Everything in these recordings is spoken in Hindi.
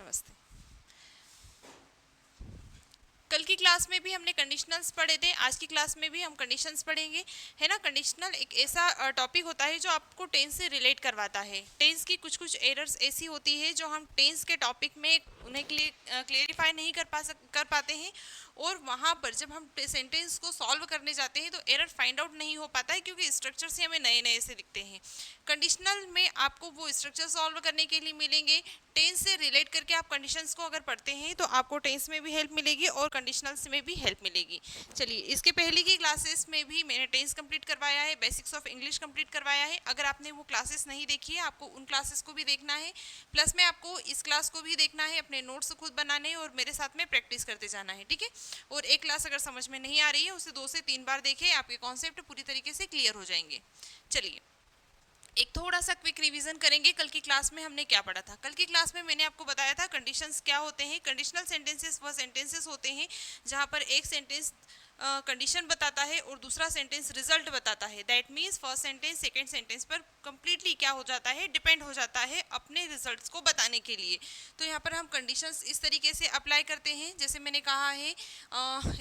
नमस्ते। कल की क्लास में भी हमने कंडीशनल्स पढ़े थे, आज की क्लास में भी हम कंडीशंस पढ़ेंगे, है ना। कंडीशनल एक ऐसा टॉपिक होता है जो आपको टेंस से रिलेट करवाता है। टेंस की कुछ कुछ एरर्स ऐसी होती है जो हम टेंस के टॉपिक में उन्हें क्लियरिफाई नहीं कर पाते हैं, और वहाँ पर जब हम सेंटेंस को सॉल्व करने जाते हैं तो एरर फाइंड आउट नहीं हो पाता है, क्योंकि स्ट्रक्चर्स ही हमें नए नए से दिखते हैं। कंडीशनल में आपको वो स्ट्रक्चर सॉल्व करने के लिए मिलेंगे। टेंस से रिलेट करके आप कंडीशंस को अगर पढ़ते हैं तो आपको टेंस में भी हेल्प मिलेगी और कंडीशनल्स में भी हेल्प मिलेगी। चलिए, इसके पहले की क्लासेस में भी मैंने टेंस कंप्लीट करवाया है, बेसिक्स ऑफ इंग्लिश कंप्लीट करवाया है। अगर आपने वो क्लासेस नहीं देखी है, आपको उन क्लासेस को भी देखना है, प्लस में आपको इस क्लास को भी देखना है, अपने नोट्स खुद बनाने हैं और मेरे साथ में प्रैक्टिस करते जाना है, ठीक है। और एक क्लास अगर समझ में नहीं आ रही है, उसे 2 से 3 बार देखें, आपके कॉन्सेप्ट पूरी तरीके से क्लियर हो जाएंगे। चलिए, एक थोड़ा सा क्विक रिवीजन करेंगे। कल की क्लास में हमने क्या पढ़ा था। कल की क्लास में मैंने आपको बताया था कंडीशंस क्या होते हैं। कंडीशनल सेंटेंसेस वह सेंटेंसेस होते हैं जहां पर एक सेंटेंस कंडीशन बताता है और दूसरा सेंटेंस रिजल्ट बताता है। That means first sentence second sentence पर कंप्लीटली क्या हो जाता है, डिपेंड हो जाता है अपने रिजल्ट्स को बताने के लिए। तो यहाँ पर हम कंडीशंस इस तरीके से अप्लाई करते हैं, जैसे मैंने कहा है,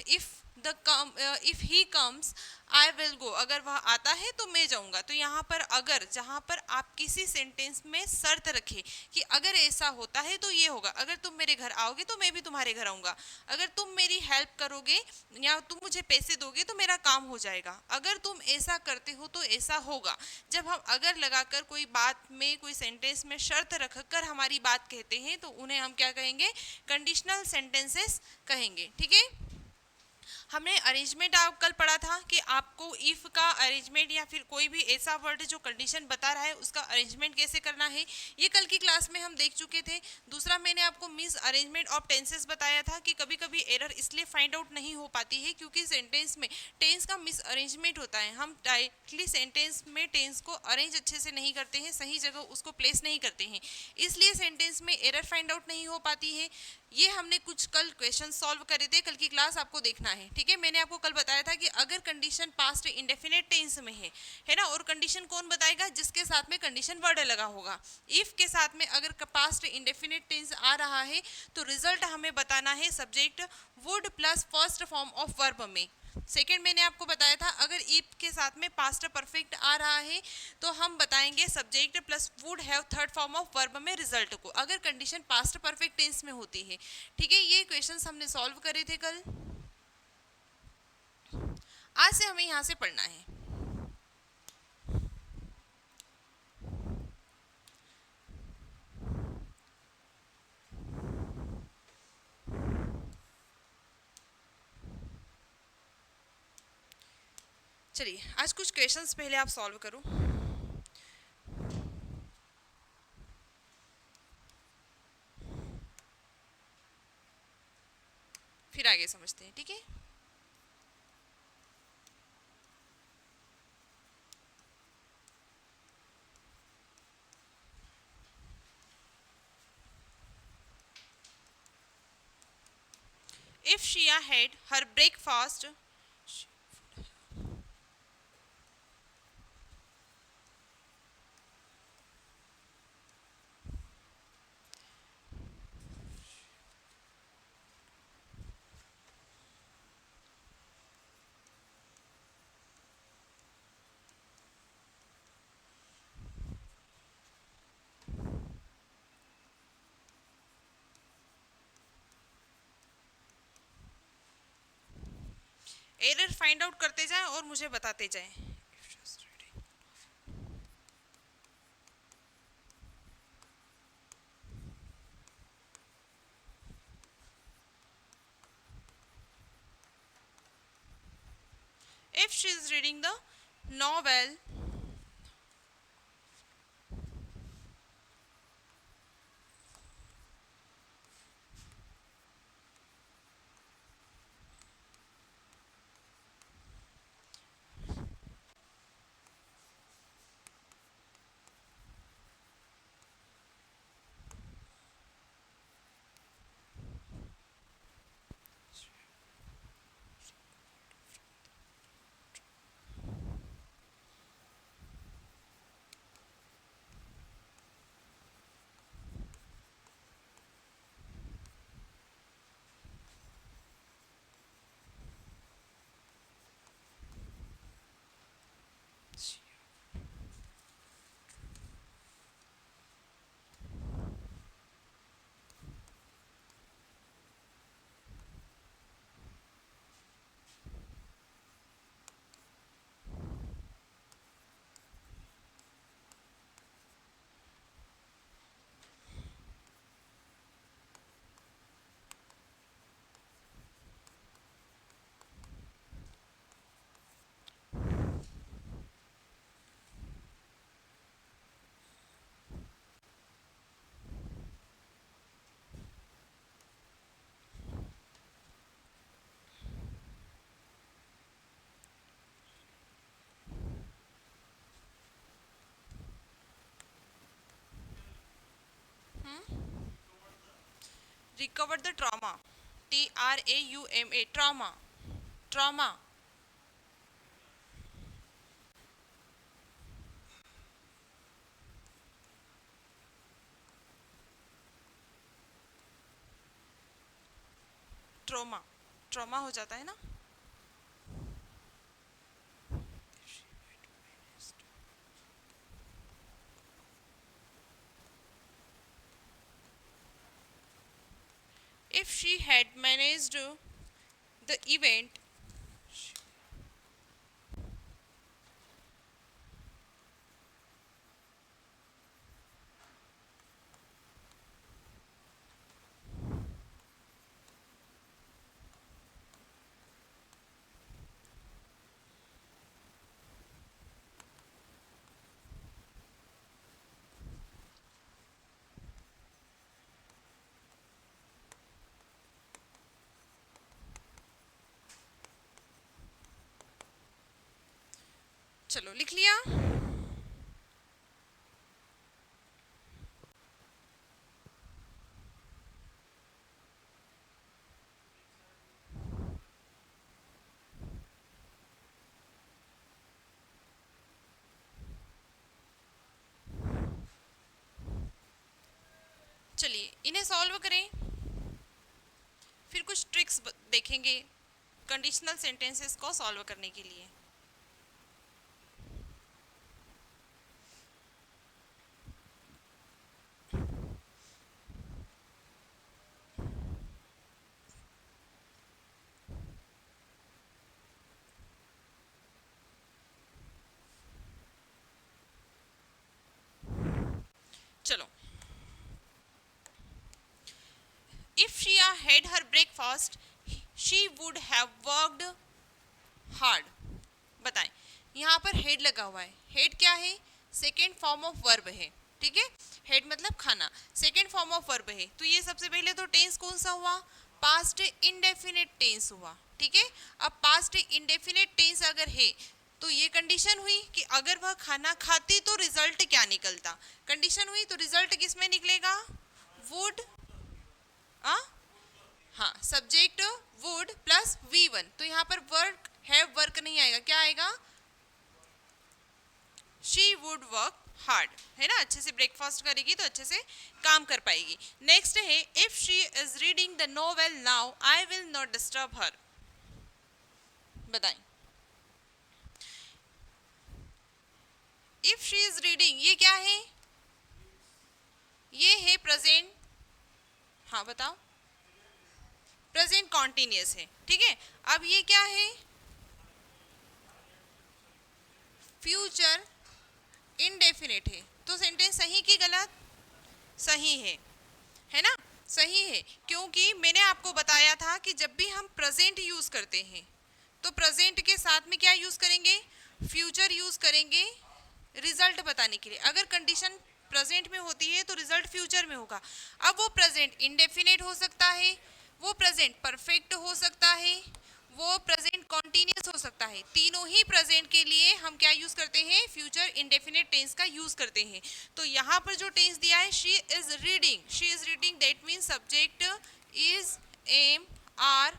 if he comes I will go, अगर वह आता है तो मैं जाऊंगा। तो यहाँ पर अगर, जहाँ पर आप किसी सेंटेंस में शर्त रखें कि अगर ऐसा होता है तो ये होगा, अगर तुम मेरे घर आओगे तो मैं भी तुम्हारे घर आऊंगा, अगर तुम मेरी हेल्प करोगे या तुम मुझे पैसे दोगे तो मेरा काम हो जाएगा, अगर तुम ऐसा करते हो तो ऐसा होगा। जब हम अगर लगाकर कोई बात में, कोई सेंटेंस में शर्त रखकर हमारी बात कहते हैं तो उन्हें हम क्या कहेंगे, कंडीशनल सेंटेंसेस कहेंगे, ठीक है। हमने अरेंजमेंट आप कल पढ़ा था कि आपको इफ का अरेंजमेंट या फिर कोई भी ऐसा वर्ड जो कंडीशन बता रहा है उसका अरेंजमेंट कैसे करना है, ये कल की क्लास में हम देख चुके थे। दूसरा, मैंने आपको मिस अरेंजमेंट ऑफ टेंसेस बताया था कि कभी कभी एरर इसलिए फाइंड आउट नहीं हो पाती है क्योंकि सेंटेंस में टेंस का मिस अरेंजमेंट होता है। हम डायरेक्टली सेंटेंस में टेंस को अरेंज अच्छे से नहीं करते हैं, सही जगह उसको प्लेस नहीं करते हैं, इसलिए सेंटेंस में एरर फाइंड आउट नहीं हो पाती है। ये हमने कुछ कल क्वेश्चन सॉल्व करे थे, कल की क्लास आपको देखना है, ठीक है। मैंने आपको कल बताया था कि अगर कंडीशन पास्ट इंडेफिनेट टेंस में है ना, और कंडीशन कौन बताएगा, जिसके साथ में कंडीशन वर्ड लगा होगा। इफ के साथ में अगर पास्ट इंडेफिनेट टेंस आ रहा है तो रिजल्ट हमें बताना है subject would plus first form of verb में। सेकेंड, मैंने आपको बताया था अगर इफ के साथ में पास्ट परफेक्ट आ रहा है तो हम बताएंगे subject plus would have third form of verb में रिजल्ट को, अगर कंडीशन पास्ट परफेक्ट टेंस में होती है, ठीक है। ये क्वेश्चंस हमने सॉल्व करे थे कल। आज से हमें यहाँ से पढ़ना है। चलिए, आज कुछ क्वेश्चंस पहले आप सॉल्व करो, फिर आगे समझते हैं, ठीक है। If Shiya had her breakfast, error find out करते जाएं और मुझे बताते जाएं। If she is reading the novel, recover the trauma, TRAUMA, trauma, trauma, trauma, trauma हो जाता है ना। If she had managed the event, चलो लिख लिया। चलिए इन्हें सॉल्व करें, फिर कुछ ट्रिक्स देखेंगे कंडीशनल सेंटेंसेस को सॉल्व करने के लिए। चलो, if she had her breakfast she would have worked hard। बताएं, यहाँ पर हेड लगा हुआ है, हेड क्या है, सेकेंड फॉर्म ऑफ वर्ब है, ठीक है, हेड मतलब खाना, सेकेंड फॉर्म ऑफ वर्ब है, तो ये सबसे पहले तो टेंस कौन सा हुआ, पास्ट इंडेफिनिट टेंस हुआ, ठीक है। अब पास्ट इंडेफिनिट टेंस अगर है तो ये कंडीशन हुई कि अगर वह खाना खाती तो रिजल्ट क्या निकलता, कंडीशन हुई तो रिजल्ट किस में निकलेगा, वुड, हाँ सब्जेक्ट वुड प्लस V1, तो यहाँ पर वर्क है, वर्क नहीं आएगा, क्या आएगा, शी वुड वर्क हार्ड, है ना, अच्छे से ब्रेकफास्ट करेगी तो अच्छे से काम कर पाएगी। नेक्स्ट है if she is reading the novel now I will not disturb her. बताएं, इफ शी इज रीडिंग ये क्या है, ये है प्रेजेंट, हाँ बताओ, प्रेजेंट कॉन्टिन्यूअस है, ठीक है। अब ये क्या है, फ्यूचर इनडेफिनिट है, तो सेंटेंस सही की गलत, सही है ना, सही है, क्योंकि मैंने आपको बताया था कि जब भी हम प्रेजेंट यूज करते हैं तो प्रेजेंट के साथ में क्या यूज करेंगे, फ्यूचर यूज करेंगे रिजल्ट बताने के लिए। अगर कंडीशन प्रेजेंट में होती है तो रिजल्ट फ्यूचर में होगा। अब वो प्रेजेंट इंडेफिनिट हो सकता है, वो प्रेजेंट परफेक्ट हो सकता है, वो प्रेजेंट कॉन्टिन्यूस हो सकता है, तीनों ही प्रेजेंट के लिए हम क्या यूज करते हैं, फ्यूचर इंडेफिनिट टेंस का यूज करते हैं। तो यहाँ पर जो टेंस दिया है she is reading, she is reading that means subject is am are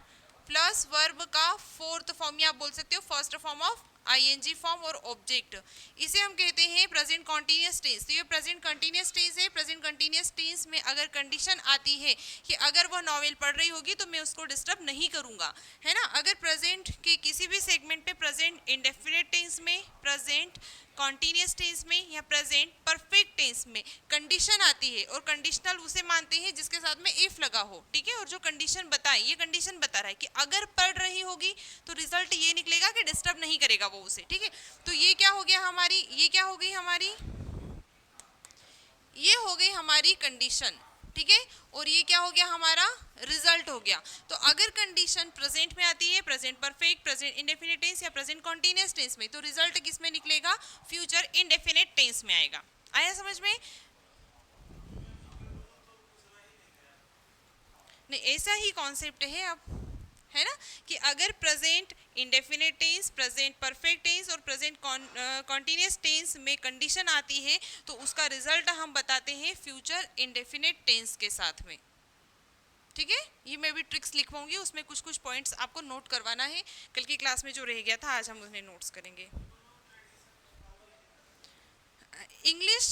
plus verb का फोर्थ फॉर्म, या आप बोल सकते हो first form of ING form और ऑब्जेक्ट, इसे हम कहते हैं प्रेजेंट कॉन्टिन्यूअस टेंस। तो ये प्रेजेंट कॉन्टिन्यूअस टेंस है। प्रेजेंट कॉन्टिन्यूअस टेंस में अगर कंडीशन आती है कि अगर वह नॉवेल पढ़ रही होगी तो मैं उसको डिस्टर्ब नहीं करूंगा, है ना। अगर प्रेजेंट के किसी भी सेगमेंट पे प्रेजेंट इंडेफिनिट टेंस में, प्रेजेंट कॉन्टिन्यूअस टेंस में या प्रेजेंट परफेक्ट टेंस में कंडीशन आती है, और कंडीशनल उसे मानते हैं जिसके साथ में इफ लगा हो, ठीक है। और जो कंडीशन बताए, ये कंडीशन बता रहा है कि अगर पढ़ रही होगी तो रिजल्ट ये निकलेगा कि डिस्टर्ब नहीं करेगा वो उसे, ठीक है। तो ये क्या हो गया हमारी, ये क्या हो गई हमारी, ये हो गई हमारी कंडीशन, ठीक है। और ये क्या हो गया हमारा, रिजल्ट हो गया। तो अगर कंडीशन प्रेजेंट में आती है, present perfect, present indefinite tense या प्रेजेंट कॉन्टिन्यूअस टेंस में, तो रिजल्ट किस में निकलेगा, फ्यूचर इंडेफिनिट टेंस में आएगा। आया समझ में, नहीं ऐसा ही कॉन्सेप्ट है अब, है ना, कि अगर present indefinite tense, present perfect tense और प्रेजेंट कॉन्टिन्यूअस टेंस में कंडीशन आती है तो उसका रिजल्ट हम बताते हैं फ्यूचर इंडेफिनिट टेंस के साथ में। ठीक है, ये मैं भी ट्रिक्स लिखवाऊंगी, उसमें कुछ कुछ पॉइंट्स आपको नोट करवाना है, कल की क्लास में जो रह गया था आज हम उन्हें नोट्स करेंगे। इंग्लिश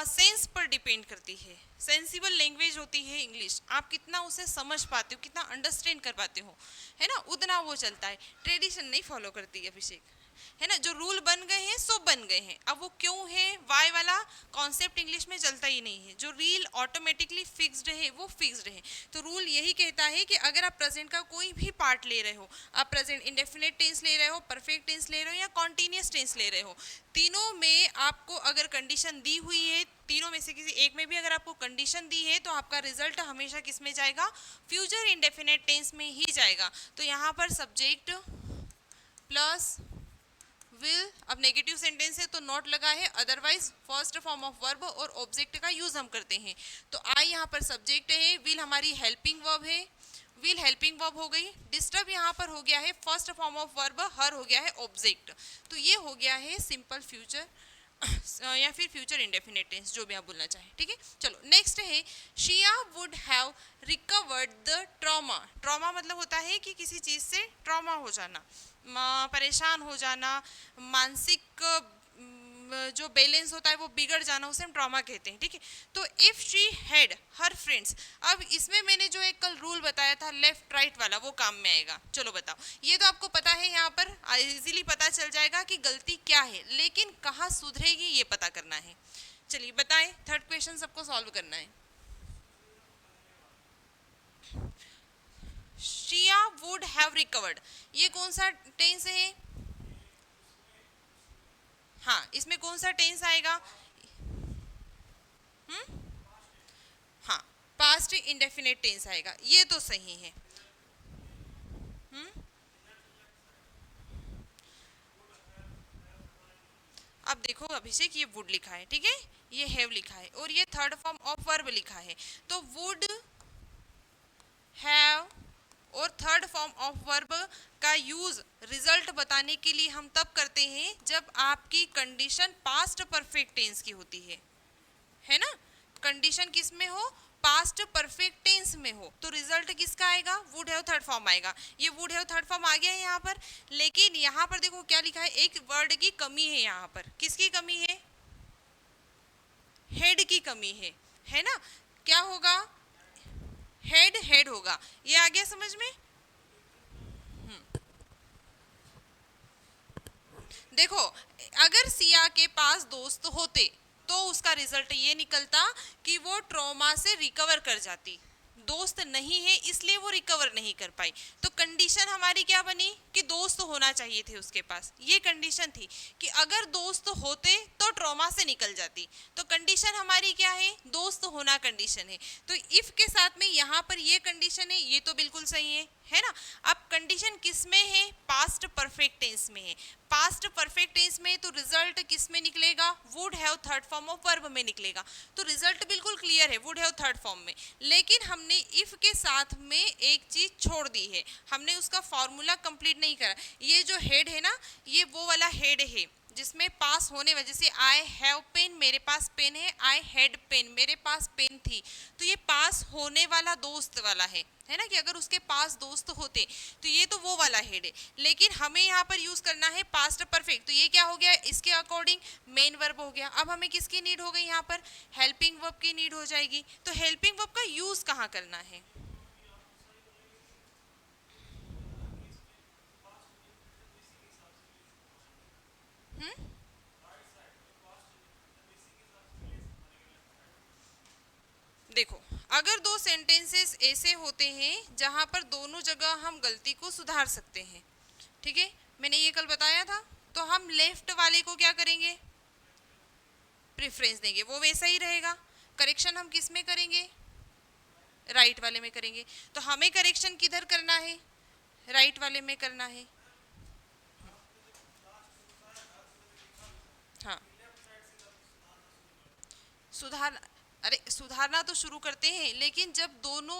सेंस पर डिपेंड करती है, सेंसिबल लैंग्वेज होती है इंग्लिश, आप कितना उसे समझ पाते हो, कितना अंडरस्टैंड कर पाते हो, है ना, उतना वो चलता है। ट्रेडिशन नहीं फॉलो करती है अभिषेक, है ना, जो रूल बन गए हैं सो बन गए हैं, अब वो क्यों है वाई वाला कॉन्सेप्ट इंग्लिश में चलता ही नहीं है, जो रूल ऑटोमेटिकली फिक्स्ड है वो फिक्स्ड है। तो रूल यही कहता है कि अगर आप प्रेजेंट का कोई भी पार्ट ले रहे हो, आप प्रेजेंट इंडेफिनिट टेंस ले रहे हो, परफेक्ट टेंस ले रहे हो या कॉन्टिन्यूस टेंस ले रहे हो, तीनों में आपको अगर कंडीशन दी हुई है, तीनों में से किसी एक में भी अगर आपको कंडीशन दी है, तो आपका रिजल्ट हमेशा किस में जाएगा, फ्यूचर इंडेफिनिट टेंस में ही जाएगा। तो यहाँ पर सब्जेक्ट प्लस विल, अब नेगेटिव सेंटेंस है तो नॉट लगा है, otherwise first form of verb और ऑब्जेक्ट का यूज हम करते हैं। तो आई यहाँ पर सब्जेक्ट है, विल हमारी हेल्पिंग वर्ब है, विल हेल्पिंग वर्ब हो गई, डिस्टर्ब यहाँ पर हो गया है फर्स्ट फॉर्म ऑफ वर्ब, हर हो गया है ऑब्जेक्ट। तो ये हो गया है सिंपल फ्यूचर या फिर फ्यूचर इंडेफिनिट टेंस, जो भी आप बोलना चाहें, ठीक है। चलो नेक्स्ट है, Shiya would have recovered the trauma. Trauma मतलब होता है कि किसी चीज से ट्रॉमा हो जाना, परेशान हो जाना, मानसिक जो बैलेंस होता है वो बिगड़ जाना, उसे हम ट्रॉमा कहते हैं, ठीक है। तो if she had her friends, अब इसमें मैंने जो एक कल रूल बताया था लेफ्ट राइट वाला, वो काम में आएगा। चलो बताओ, ये तो आपको पता है, यहाँ पर इजीली पता चल जाएगा कि गलती क्या है, लेकिन कहाँ सुधरेगी ये पता करना है। चलिए बताएं, थर्ड क्वेश्चन सबको सॉल्व करना है। शिया वुड हैव रिकवर्ड, ये कौन सा टेंस है? हाँ, इसमें कौन सा टेंस आएगा? हम्म, हाँ, पास्ट इंडेफिनिट टेंस आएगा, ये तो सही है। हम्म, अब देखो अभिषेक, ये वुड लिखा है, ठीक है, ये हैव लिखा है और ये थर्ड फॉर्म ऑफ वर्ब लिखा है, तो वुड हैव और थर्ड फॉर्म ऑफ वर्ब का यूज रिजल्ट बताने के लिए हम तब करते हैं जब आपकी कंडीशन पास्ट परफेक्ट टेंस की होती है ना। कंडीशन किस में हो, पास्ट परफेक्ट टेंस में हो, तो रिजल्ट किसका आएगा, वुड हैव थर्ड फॉर्म आएगा। ये वुड हैव थर्ड फॉर्म आ गया है यहाँ पर, लेकिन यहाँ पर देखो क्या लिखा है, एक वर्ड की कमी है यहाँ पर, किसकी कमी है, हेड की कमी है ना। क्या होगा, हेड हेड होगा, ये आ गया समझ में। देखो, अगर सिया के पास दोस्त होते तो उसका रिजल्ट ये निकलता कि वो ट्रॉमा से रिकवर कर जाती, दोस्त नहीं है इसलिए वो रिकवर नहीं कर पाई। तो कंडीशन हमारी क्या बनी कि दोस्त होना चाहिए थे उसके पास, ये कंडीशन थी कि अगर दोस्त होते तो ट्रॉमा से निकल जाती। तो कंडीशन हमारी क्या है, दोस्त होना कंडीशन है। तो इफ के साथ में यहाँ पर ये कंडीशन है, ये तो बिल्कुल सही है ना। अब कंडीशन किस में है, पास्ट परफेक्ट टेंस में है, पास्ट परफेक्ट टेंस में, तो रिजल्ट किस में निकलेगा, would have third form of verb में निकलेगा। तो रिजल्ट बिल्कुल क्लियर है, वुड हैव थर्ड फॉर्म में। लेकिन हमने इफ के साथ में एक चीज छोड़ दी है, हमने उसका फॉर्मूला कंप्लीट नहीं करा। ये जो हेड है ना, ये वो वाला हेड है जिसमें पास होने वजह से आई हैव पेन, मेरे पास पेन है, आई हैड पेन, मेरे पास पेन थी, तो ये पास होने वाला दोस्त वाला है ना, कि अगर उसके पास दोस्त होते तो ये तो वो वाला हेड है। लेकिन हमें यहाँ पर यूज करना है पास्ट परफेक्ट, तो ये क्या हो गया, इसके अकॉर्डिंग मेन वर्ब हो गया। अब हमें किसकी नीड हो गई, यहाँ पर हेल्पिंग वर्ब की नीड हो जाएगी। तो हेल्पिंग वर्ब का यूज कहाँ करना है, हम्म, देखो, अगर दो सेंटेंसेस ऐसे होते हैं जहां पर दोनों जगह हम गलती को सुधार सकते हैं, ठीक है, मैंने ये कल बताया था, तो हम लेफ्ट वाले को क्या करेंगे, प्रेफरेंस देंगे, वो वैसा ही रहेगा। करेक्शन हम किस में करेंगे, राइट वाले में करेंगे। तो हमें करेक्शन किधर करना है, राइट वाले में करना है। हाँ, सुधार, अरे सुधारना तो शुरू करते हैं, लेकिन जब दोनों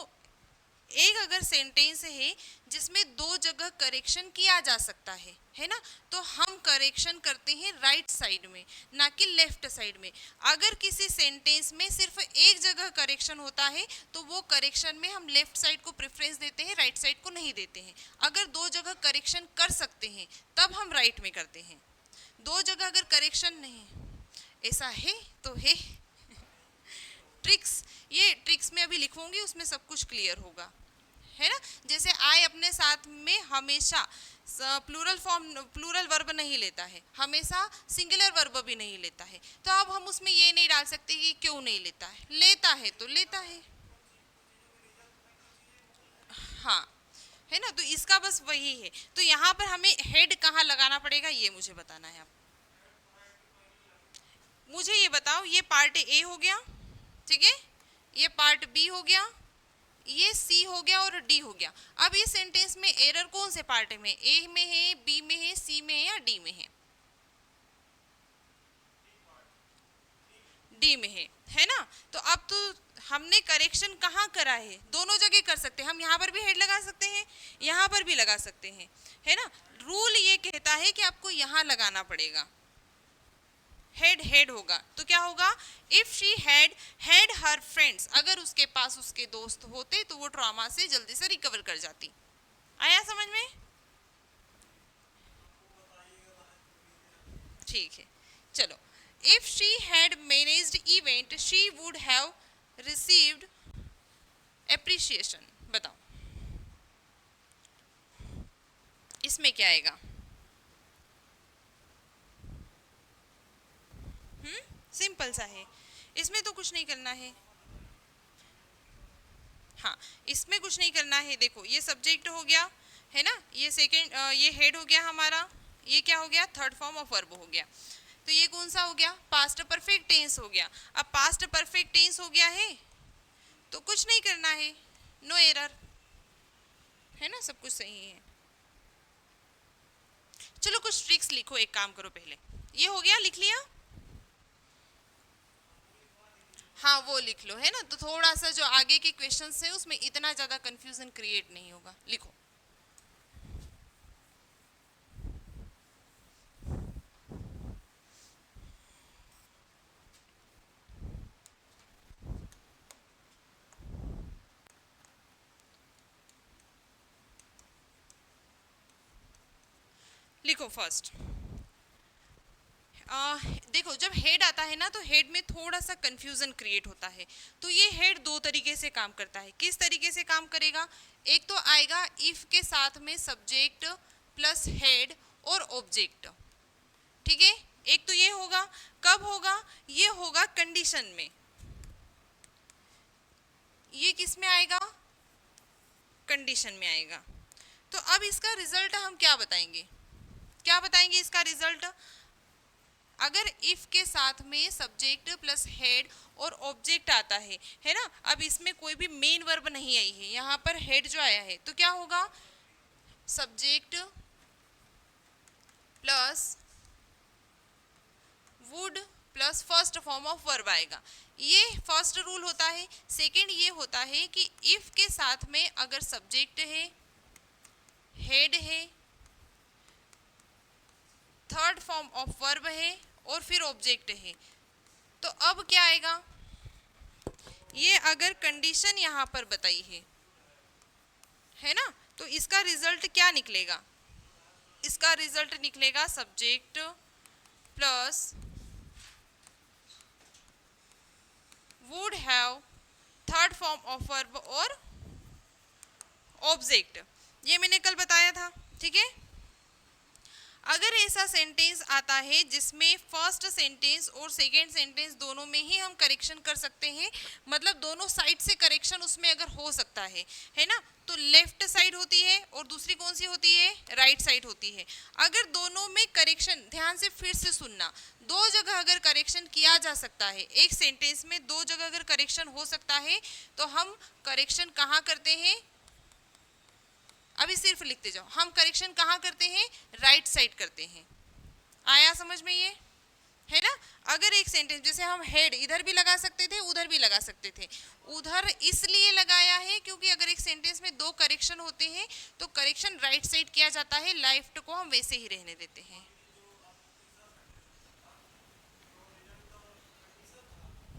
एक अगर सेंटेंस है जिसमें दो जगह करेक्शन किया जा सकता है ना, तो हम करेक्शन करते हैं राइट साइड में, ना कि लेफ्ट साइड में। अगर किसी सेंटेंस में सिर्फ एक जगह करेक्शन होता है तो वो करेक्शन में हम लेफ्ट साइड को प्रेफरेंस देते हैं, राइट साइड को नहीं देते हैं। अगर दो जगह करेक्शन कर सकते हैं तब हम राइट में करते हैं। दो जगह अगर करेक्शन नहीं, ऐसा है तो है। ट्रिक्स, ये ट्रिक्स में अभी लिखूंगी, उसमें सब कुछ क्लियर होगा, है ना। जैसे आई अपने साथ में हमेशा प्लूरल फॉर्म, प्लूरल वर्ब नहीं लेता है, हमेशा सिंगुलर वर्ब भी नहीं लेता है, तो अब हम उसमें ये नहीं डाल सकते कि क्यों नहीं लेता है, लेता है तो लेता है। हाँ, है ना, तो इसका बस वही है। तो यहाँ पर हमें हेड कहाँ लगाना पड़ेगा ये मुझे बताना है। आप मुझे ये बताओ, ये पार्ट ए हो गया, ठीक है, ये पार्ट बी हो गया, ये सी हो गया और डी हो गया। अब ये सेंटेंस में एरर कौन से पार्ट में, ए में है, बी में है, सी में है या डी में है? डी में है ना। तो अब तो हमने करेक्शन कहाँ करा है, दोनों जगह कर सकते हैं हम। यहाँ पर भी हेड लगा सकते हैं, यहाँ पर भी लगा सकते हैं, है ना। रूल ये कहता है कि आपको यहाँ लगाना पड़ेगा, हेड हेड होगा तो क्या होगा, if she had her friends, अगर उसके पास उसके दोस्त होते तो वो ट्रॉमा से जल्दी से रिकवर कर जाती। आया समझ में? ठीक है, चलो। If she had managed event she would have received appreciation. बताओ इसमें क्या आएगा? सिंपल सा है, इसमें तो कुछ नहीं करना है। हाँ, इसमें कुछ नहीं करना है। देखो ये सब्जेक्ट हो गया, है ना, ये सेकंड, ये हेड हो गया हमारा, ये क्या हो गया, थर्ड फॉर्म ऑफ वर्ब हो गया। तो ये कौन सा हो गया, पास्ट परफेक्ट टेंस हो गया। अब पास्ट परफेक्ट टेंस हो गया है तो कुछ नहीं करना है, नो एरर, है ना, सब कुछ सही है। चलो कुछ ट्रिक्स लिखो, एक काम करो, पहले ये हो गया, लिख लिया। हाँ वो लिख लो, है ना, तो थोड़ा सा जो आगे के क्वेश्चंस है उसमें इतना ज्यादा कंफ्यूजन क्रिएट नहीं होगा। लिखो, लिखो फर्स्ट। देखो जब हेड आता है ना तो हेड में थोड़ा सा कंफ्यूजन क्रिएट होता है। तो ये हेड दो तरीके से काम करता है। किस तरीके से काम करेगा? एक तो आएगा इफ के साथ में सब्जेक्ट प्लस हेड और ऑब्जेक्ट, ठीक है। एक तो ये होगा, कब होगा? ये होगा कंडीशन में। ये किस में आएगा? कंडीशन में आएगा। तो अब इसका रिजल्ट हम क्या बताएंगे, क्या बताएंगे इसका रिजल्ट? अगर इफ के साथ में सब्जेक्ट प्लस हेड और ऑब्जेक्ट आता है ना। अब इसमें कोई भी मेन वर्ब नहीं आई है, यहाँ पर हेड जो आया है, तो क्या होगा, subject plus would plus first form of verb आएगा। ये फर्स्ट रूल होता है। सेकंड ये होता है कि इफ के साथ में अगर सब्जेक्ट है, हेड है, थर्ड फॉर्म ऑफ वर्ब है और फिर ऑब्जेक्ट है, तो अब क्या आएगा, ये अगर कंडीशन यहाँ पर बताई है ना, तो इसका रिजल्ट क्या निकलेगा? इसका रिजल्ट निकलेगा subject plus would have third form of verb और ऑब्जेक्ट। ये मैंने कल बताया था, ठीक है। अगर ऐसा सेंटेंस आता है जिसमें फर्स्ट सेंटेंस और सेकंड सेंटेंस दोनों में ही हम करेक्शन कर सकते हैं, मतलब दोनों साइड से करेक्शन उसमें अगर हो सकता है ना, तो लेफ्ट साइड होती है और दूसरी कौन सी होती है, राइट साइड होती है। अगर दोनों में करेक्शन, ध्यान से फिर से सुनना, दो जगह अगर करेक्शन किया जा सकता है, एक सेंटेंस में दो जगह अगर करेक्शन हो सकता है, तो हम करेक्शन कहाँ करते हैं? अभी सिर्फ लिखते जाओ, हम करेक्शन कहाँ करते हैं? राइट साइड करते हैं। आया समझ में ये, है ना। अगर एक सेंटेंस जैसे हम हेड इधर भी लगा सकते थे उधर भी लगा सकते थे, उधर इसलिए लगाया है क्योंकि अगर एक सेंटेंस में दो करेक्शन होते हैं तो करेक्शन राइट साइड किया जाता है, लेफ्ट को हम वैसे ही रहने देते हैं।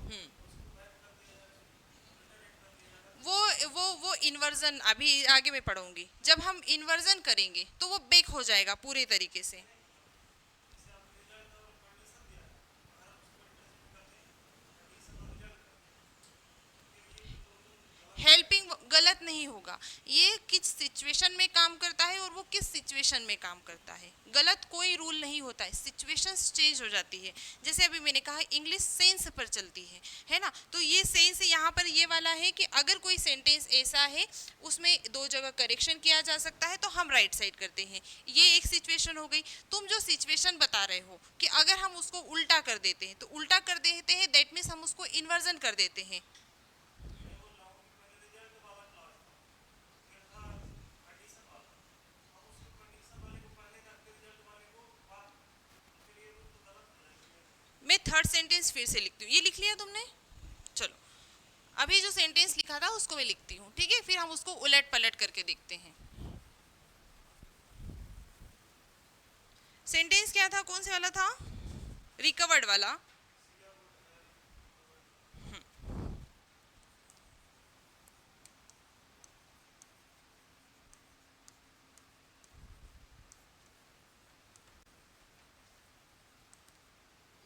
हम्म। वो इन्वर्जन अभी आगे मैं पढ़ूंगी, जब हम इन्वर्जन करेंगे तो वो बेक हो जाएगा पूरे तरीके से। हेल्पिंग गलत नहीं होगा, ये किस सिचुएशन में काम करता है और वो किस सिचुएशन में काम करता है, गलत कोई रूल नहीं होता है, सिचुएशंस चेंज हो जाती है। जैसे अभी मैंने कहा इंग्लिश सेंस पर चलती है ना, तो ये सेंस यहाँ पर ये वाला है कि अगर कोई सेंटेंस ऐसा है उसमें दो जगह करेक्शन किया जा सकता है तो हम राइट साइड करते हैं, ये एक सिचुएशन हो गई। तुम जो सिचुएशन बता रहे हो कि अगर हम उसको उल्टा कर देते हैं तो उल्टा कर देते हैं, दैट मीन्स हम उसको इन्वर्जन कर देते हैं। मैं थर्ड सेंटेंस फिर से लिखती हूँ, ये लिख लिया तुमने? चलो, अभी जो सेंटेंस लिखा था उसको मैं लिखती हूँ, ठीक है, फिर हम उसको उलट पलट करके देखते हैं। सेंटेंस क्या था, कौन से वाला था? रिकवर्ड वाला।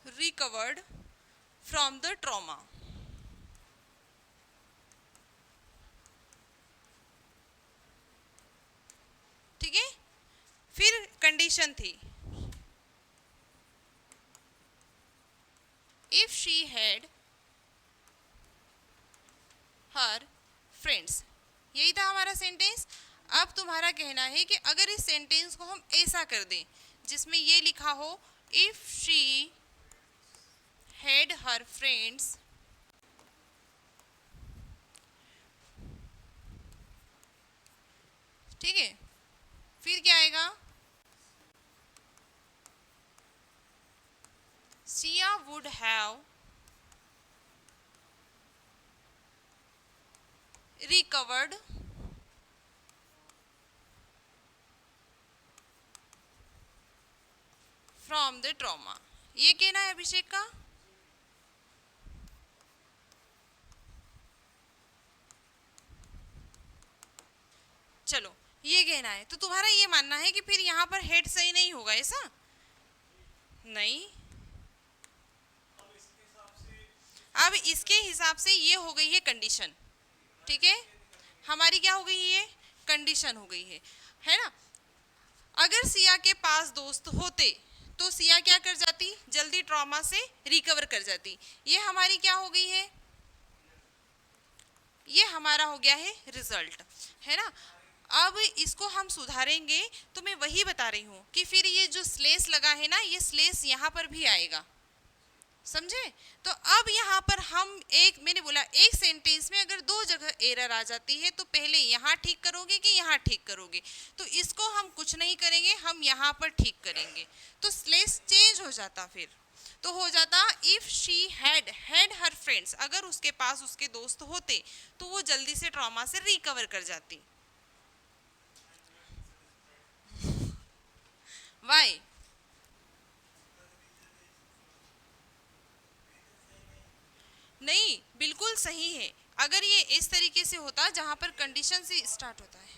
Recovered from the trauma. ठीक है, फिर कंडीशन थी if she had her friends, यही था हमारा सेंटेंस। अब तुम्हारा कहना है कि अगर इस सेंटेंस को हम ऐसा कर दें जिसमें ये लिखा हो if she had her friends, ठीक है, फिर क्या आएगा? Siya would have recovered from the trauma. ये कहना है अभिषेक का। चलो, ये कहना है तो तुम्हारा ये मानना है कि फिर यहाँ पर हेड सही नहीं होगा, ऐसा? नहीं, अब इसके हिसाब से ये हो गई है कंडीशन, ठीक है, हमारी क्या हो गई, ये कंडीशन हो गई है ना। अगर सिया के पास दोस्त होते तो सिया क्या कर जाती, जल्दी ट्रॉमा से रिकवर कर जाती। ये हमारी क्या हो गई है, ये हमारा हो गया है रिजल्ट, है ना। अब इसको हम सुधारेंगे, तो मैं वही बता रही हूँ कि फिर ये जो स्लेस लगा है ना, ये स्लेस यहाँ पर भी आएगा, समझे? तो अब यहाँ पर हम एक, मैंने बोला एक सेंटेंस में अगर दो जगह एरर आ जाती है तो पहले यहाँ ठीक करोगे कि यहाँ ठीक करोगे, तो इसको हम कुछ नहीं करेंगे, हम यहाँ पर ठीक करेंगे, तो स्लेस चेंज हो जाता, फिर तो हो जाता if she had had her friends, अगर उसके पास उसके दोस्त होते तो वो जल्दी से ट्रॉमा से रिकवर कर जाती। वाई? नहीं, बिल्कुल सही है, अगर ये इस तरीके से होता जहां पर कंडीशन से स्टार्ट होता है,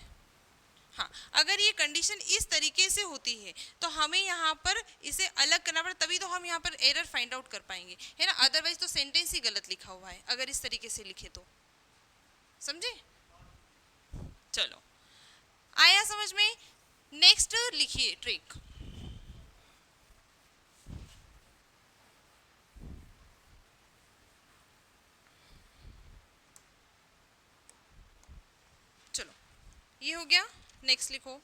हाँ, अगर ये कंडीशन इस तरीके से होती है तो हमें यहाँ पर इसे अलग करना पड़ता, तभी तो हम यहाँ पर एरर फाइंड आउट कर पाएंगे, है ना, अदरवाइज तो सेंटेंस ही गलत लिखा हुआ है अगर इस तरीके से लिखे तो, समझे? चलो, आया समझ में? नेक्स्ट लिखिए ट्रिक। चलो, ये हो गया, नेक्स्ट लिखो।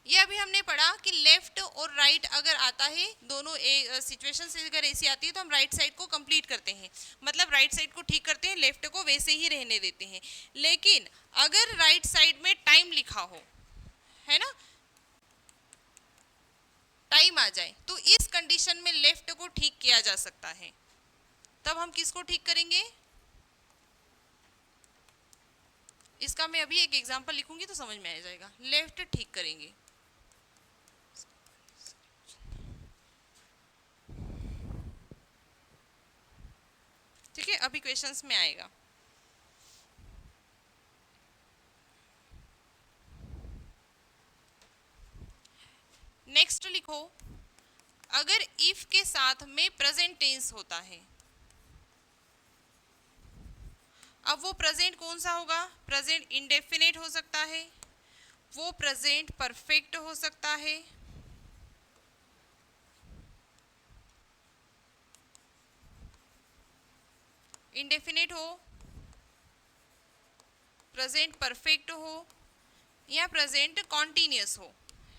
ये अभी हमने पढ़ा कि लेफ्ट और राइट अगर आता है, दोनों सिचुएशन से अगर ऐसी आती है तो हम राइट साइड को कंप्लीट करते हैं, मतलब राइट साइड को ठीक करते हैं, लेफ्ट को वैसे ही रहने देते हैं। लेकिन अगर राइट साइड में टाइम लिखा हो, है ना, टाइम आ जाए तो इस कंडीशन में लेफ्ट को ठीक किया जा सकता है। तब हम किसको ठीक करेंगे? इसका मैं अभी एक एग्जांपल लिखूंगी तो समझ में आ जाएगा। लेफ्ट ठीक करेंगे। ठीक है, अभी क्वेश्चंस में आएगा। नेक्स्ट लिखो, अगर इफ के साथ में प्रेजेंट टेंस होता है, अब वो प्रेजेंट कौन सा होगा? प्रेजेंट इंडेफिनिट हो सकता है, वो प्रेजेंट परफेक्ट हो सकता है, इंडेफिनिट हो, प्रेजेंट परफेक्ट हो, या प्रेजेंट कॉन्टिन्यूस हो,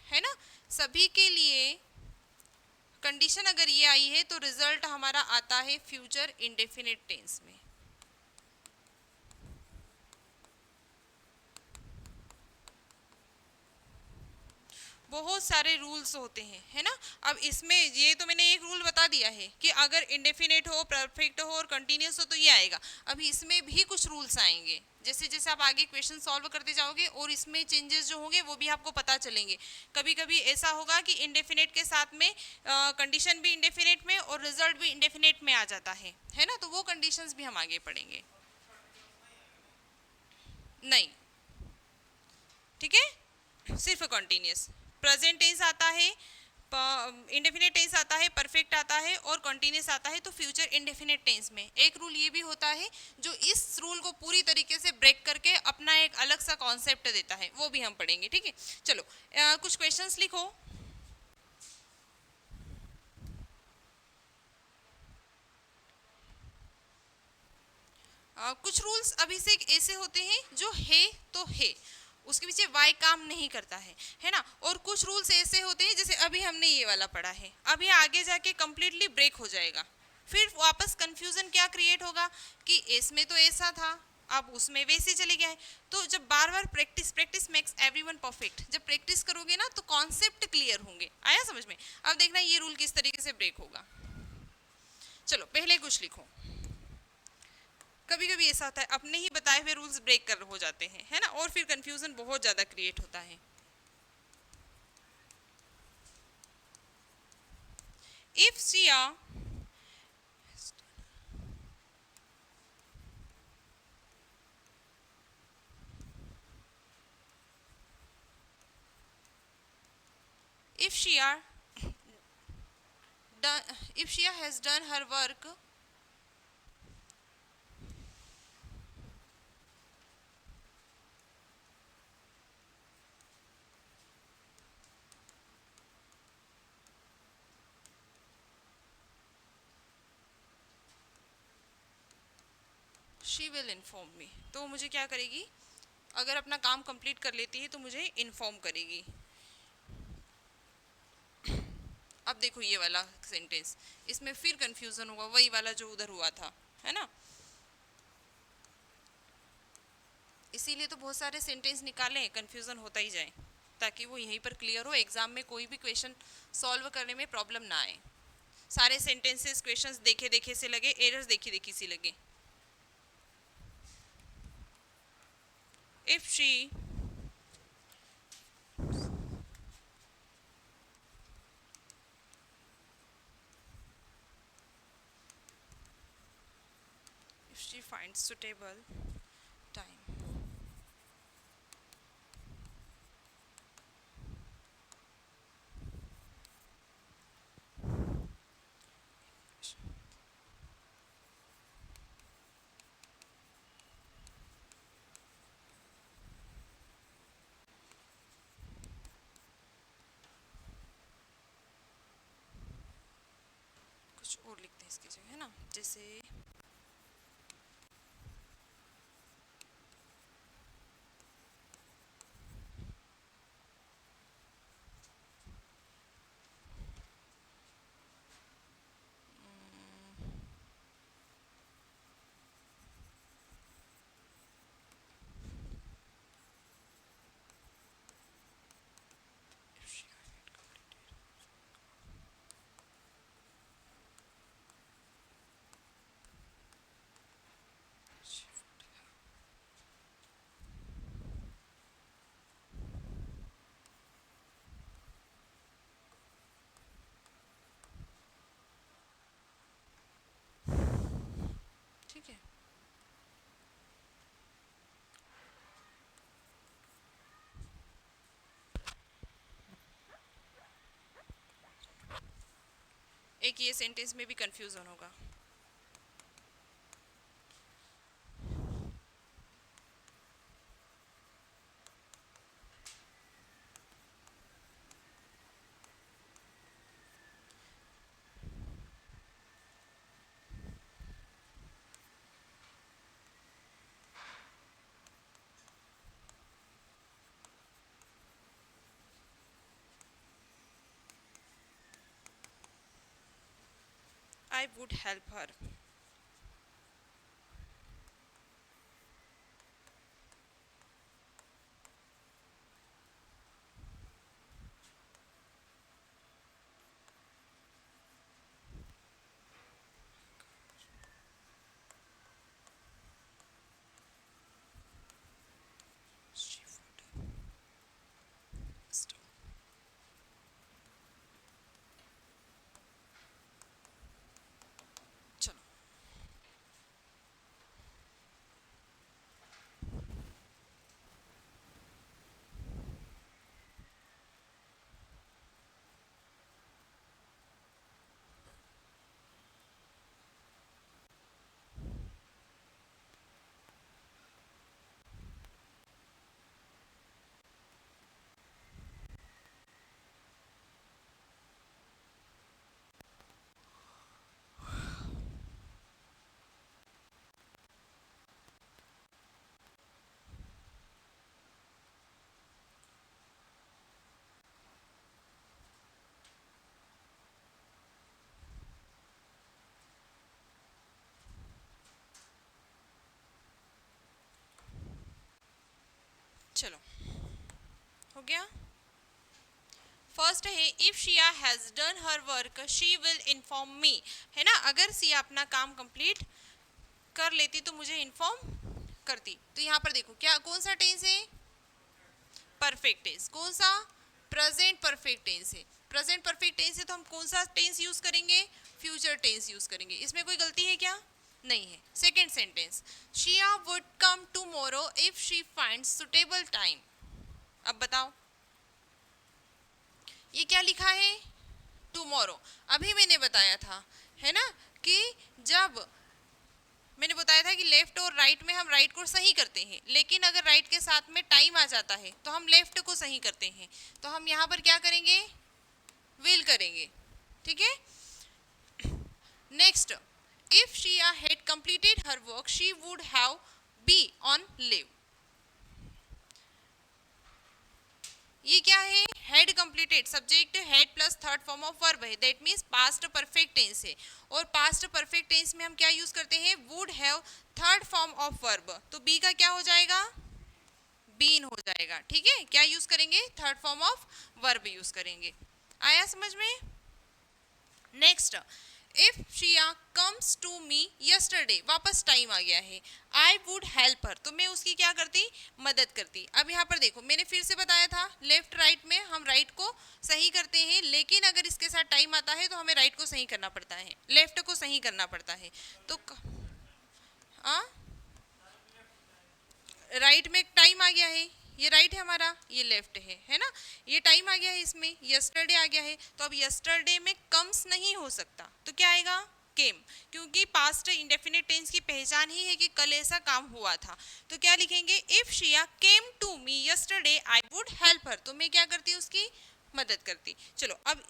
है ना। सभी के लिए कंडीशन अगर ये आई है तो रिजल्ट हमारा आता है फ्यूचर इंडेफिनिट टेंस में। बहुत सारे रूल्स होते हैं, है ना। अब इसमें ये तो मैंने एक रूल बता दिया है कि अगर इंडेफिनिट हो, परफेक्ट हो और कंटिन्यूस हो तो ये आएगा। अभी इसमें भी कुछ रूल्स आएंगे, जैसे जैसे आप आगे क्वेश्चन सॉल्व करते जाओगे और इसमें चेंजेस जो होंगे वो भी आपको पता चलेंगे। कभी कभी ऐसा होगा कि इंडेफिनिट के साथ में कंडीशन भी इंडेफिनिट में और रिजल्ट भी इंडेफिनिट में आ जाता है ना। तो वो कंडीशंस भी हम आगे पढ़ेंगे। नहीं, ठीक है, सिर्फ कंटिन्यूस। प्रेजेंट टेंस आता है, इंडेफिनिट टेंस आता है, परफेक्ट आता है और कंटिन्यूस आता है। तो फ्यूचर इंडेफिनिट टेंस में एक रूल ये भी होता है जो इस रूल को पूरी तरीके से ब्रेक करके अपना एक अलग सा कॉन्सेप्ट देता है, वो भी हम पढ़ेंगे। ठीक है, चलो कुछ क्वेश्चंस लिखो। कुछ रूल्स अभी से ऐसे होते हैं जो है तो है, उसके पीछे वाई काम नहीं करता है ना। और कुछ रूल्स ऐसे होते हैं जैसे अभी हमने ये वाला पढ़ा है, अभी आगे जाके कंप्लीटली ब्रेक हो जाएगा। फिर वापस कंफ्यूजन क्या क्रिएट होगा कि इसमें तो ऐसा था, अब उसमें वैसे चले गया है। तो जब बार बार practice, practice makes everyone perfect, जब प्रैक्टिस करोगे ना तो कॉन्सेप्ट क्लियर होंगे। आया समझ में? अब देखना ये रूल किस तरीके से ब्रेक होगा। चलो पहले कुछ लिखो। कभी कभी ऐसा होता है अपने ही बताए हुए रूल्स ब्रेक कर हो जाते हैं, है ना, और फिर कंफ्यूजन बहुत ज्यादा क्रिएट होता है। If Siya if she are done, if Shia has done her work, she will inform me। तो मुझे क्या करेगी? अगर अपना काम कंप्लीट कर लेती है तो मुझे इन्फॉर्म करेगी। अब देखो ये वाला सेंटेंस, इसमें फिर कंफ्यूजन होगा, वही वाला जो उधर हुआ था, है ना। इसीलिए तो बहुत सारे सेंटेंस निकाले, कंफ्यूजन होता ही जाए ताकि वो यहीं पर क्लियर हो, एग्जाम में कोई भी क्वेश्चन सॉल्व करने में प्रॉब्लम ना आए। सारे सेंटेंसेस क्वेश्चंस देखे देखे से लगे, एरर्स देखी देखी सी लगे। If she she finds suitable time, कुछ और लिखते हैं इसकी जगह, है ना, जैसे एक ये सेंटेंस में भी कंफ्यूजन होगा। I would help her. चलो चलो हो गया। फर्स्ट है if Shiya has done her work she will inform me, है ना। अगर सिया अपना काम कंप्लीट कर लेती तो मुझे इन्फॉर्म करती। तो यहाँ पर देखो क्या कौन सा टेंस है, परफेक्ट टेंस। कौन सा, प्रेजेंट परफेक्ट टेंस है। प्रेजेंट परफेक्ट टेंस है तो हम कौन सा टेंस यूज करेंगे, फ्यूचर टेंस यूज करेंगे। इसमें कोई गलती है क्या, नहीं है। Second sentence, Shiya would come tomorrow if she finds suitable time. अब बताओ ये क्या लिखा है, टुमारो। अभी मैंने बताया था, है ना, कि जब मैंने बताया था कि लेफ्ट और राइट में हम राइट को सही करते हैं, लेकिन अगर राइट के साथ में टाइम आ जाता है तो हम लेफ्ट को सही करते हैं। तो हम यहाँ पर क्या करेंगे, विल करेंगे, ठीक है। Next, if Shiya had completed her work she would have be on leave. ये क्या है, had completed, subject had plus third form of verb है, that means past perfect tense है। और पास्ट परफेक्ट टेंस में हम क्या यूज करते हैं, would have third form of verb. तो बी का क्या हो जाएगा, बीन हो जाएगा, ठीक है। क्या यूज करेंगे, third form of verb use करेंगे। आया समझ में। Next, if Shiya comes to me yesterday, वापस टाइम आ गया है, आई वुड हेल्प हर, तो मैं उसकी क्या करती, मदद करती। अब यहाँ पर देखो मैंने फिर से बताया था, लेफ्ट राइट में हम राइट को सही करते हैं, लेकिन अगर इसके साथ टाइम आता है तो हमें राइट को सही करना पड़ता है, लेफ्ट को सही करना पड़ता है। तो राइट में टाइम आ गया है, ये राइट है हमारा, ये लेफ्ट है ना। ये टाइम आ गया है, इसमें यस्टरडे आ गया है, तो अब यस्टरडे में कम्स नहीं हो सकता, तो क्या आएगा, केम। क्योंकि पास्ट इंडेफिनिट टेंस की पहचान ही है कि कल ऐसा काम हुआ था। तो क्या लिखेंगे, if Shiya came to me yesterday I would help her, तो मैं क्या करती, उसकी मदद करती। चलो अब,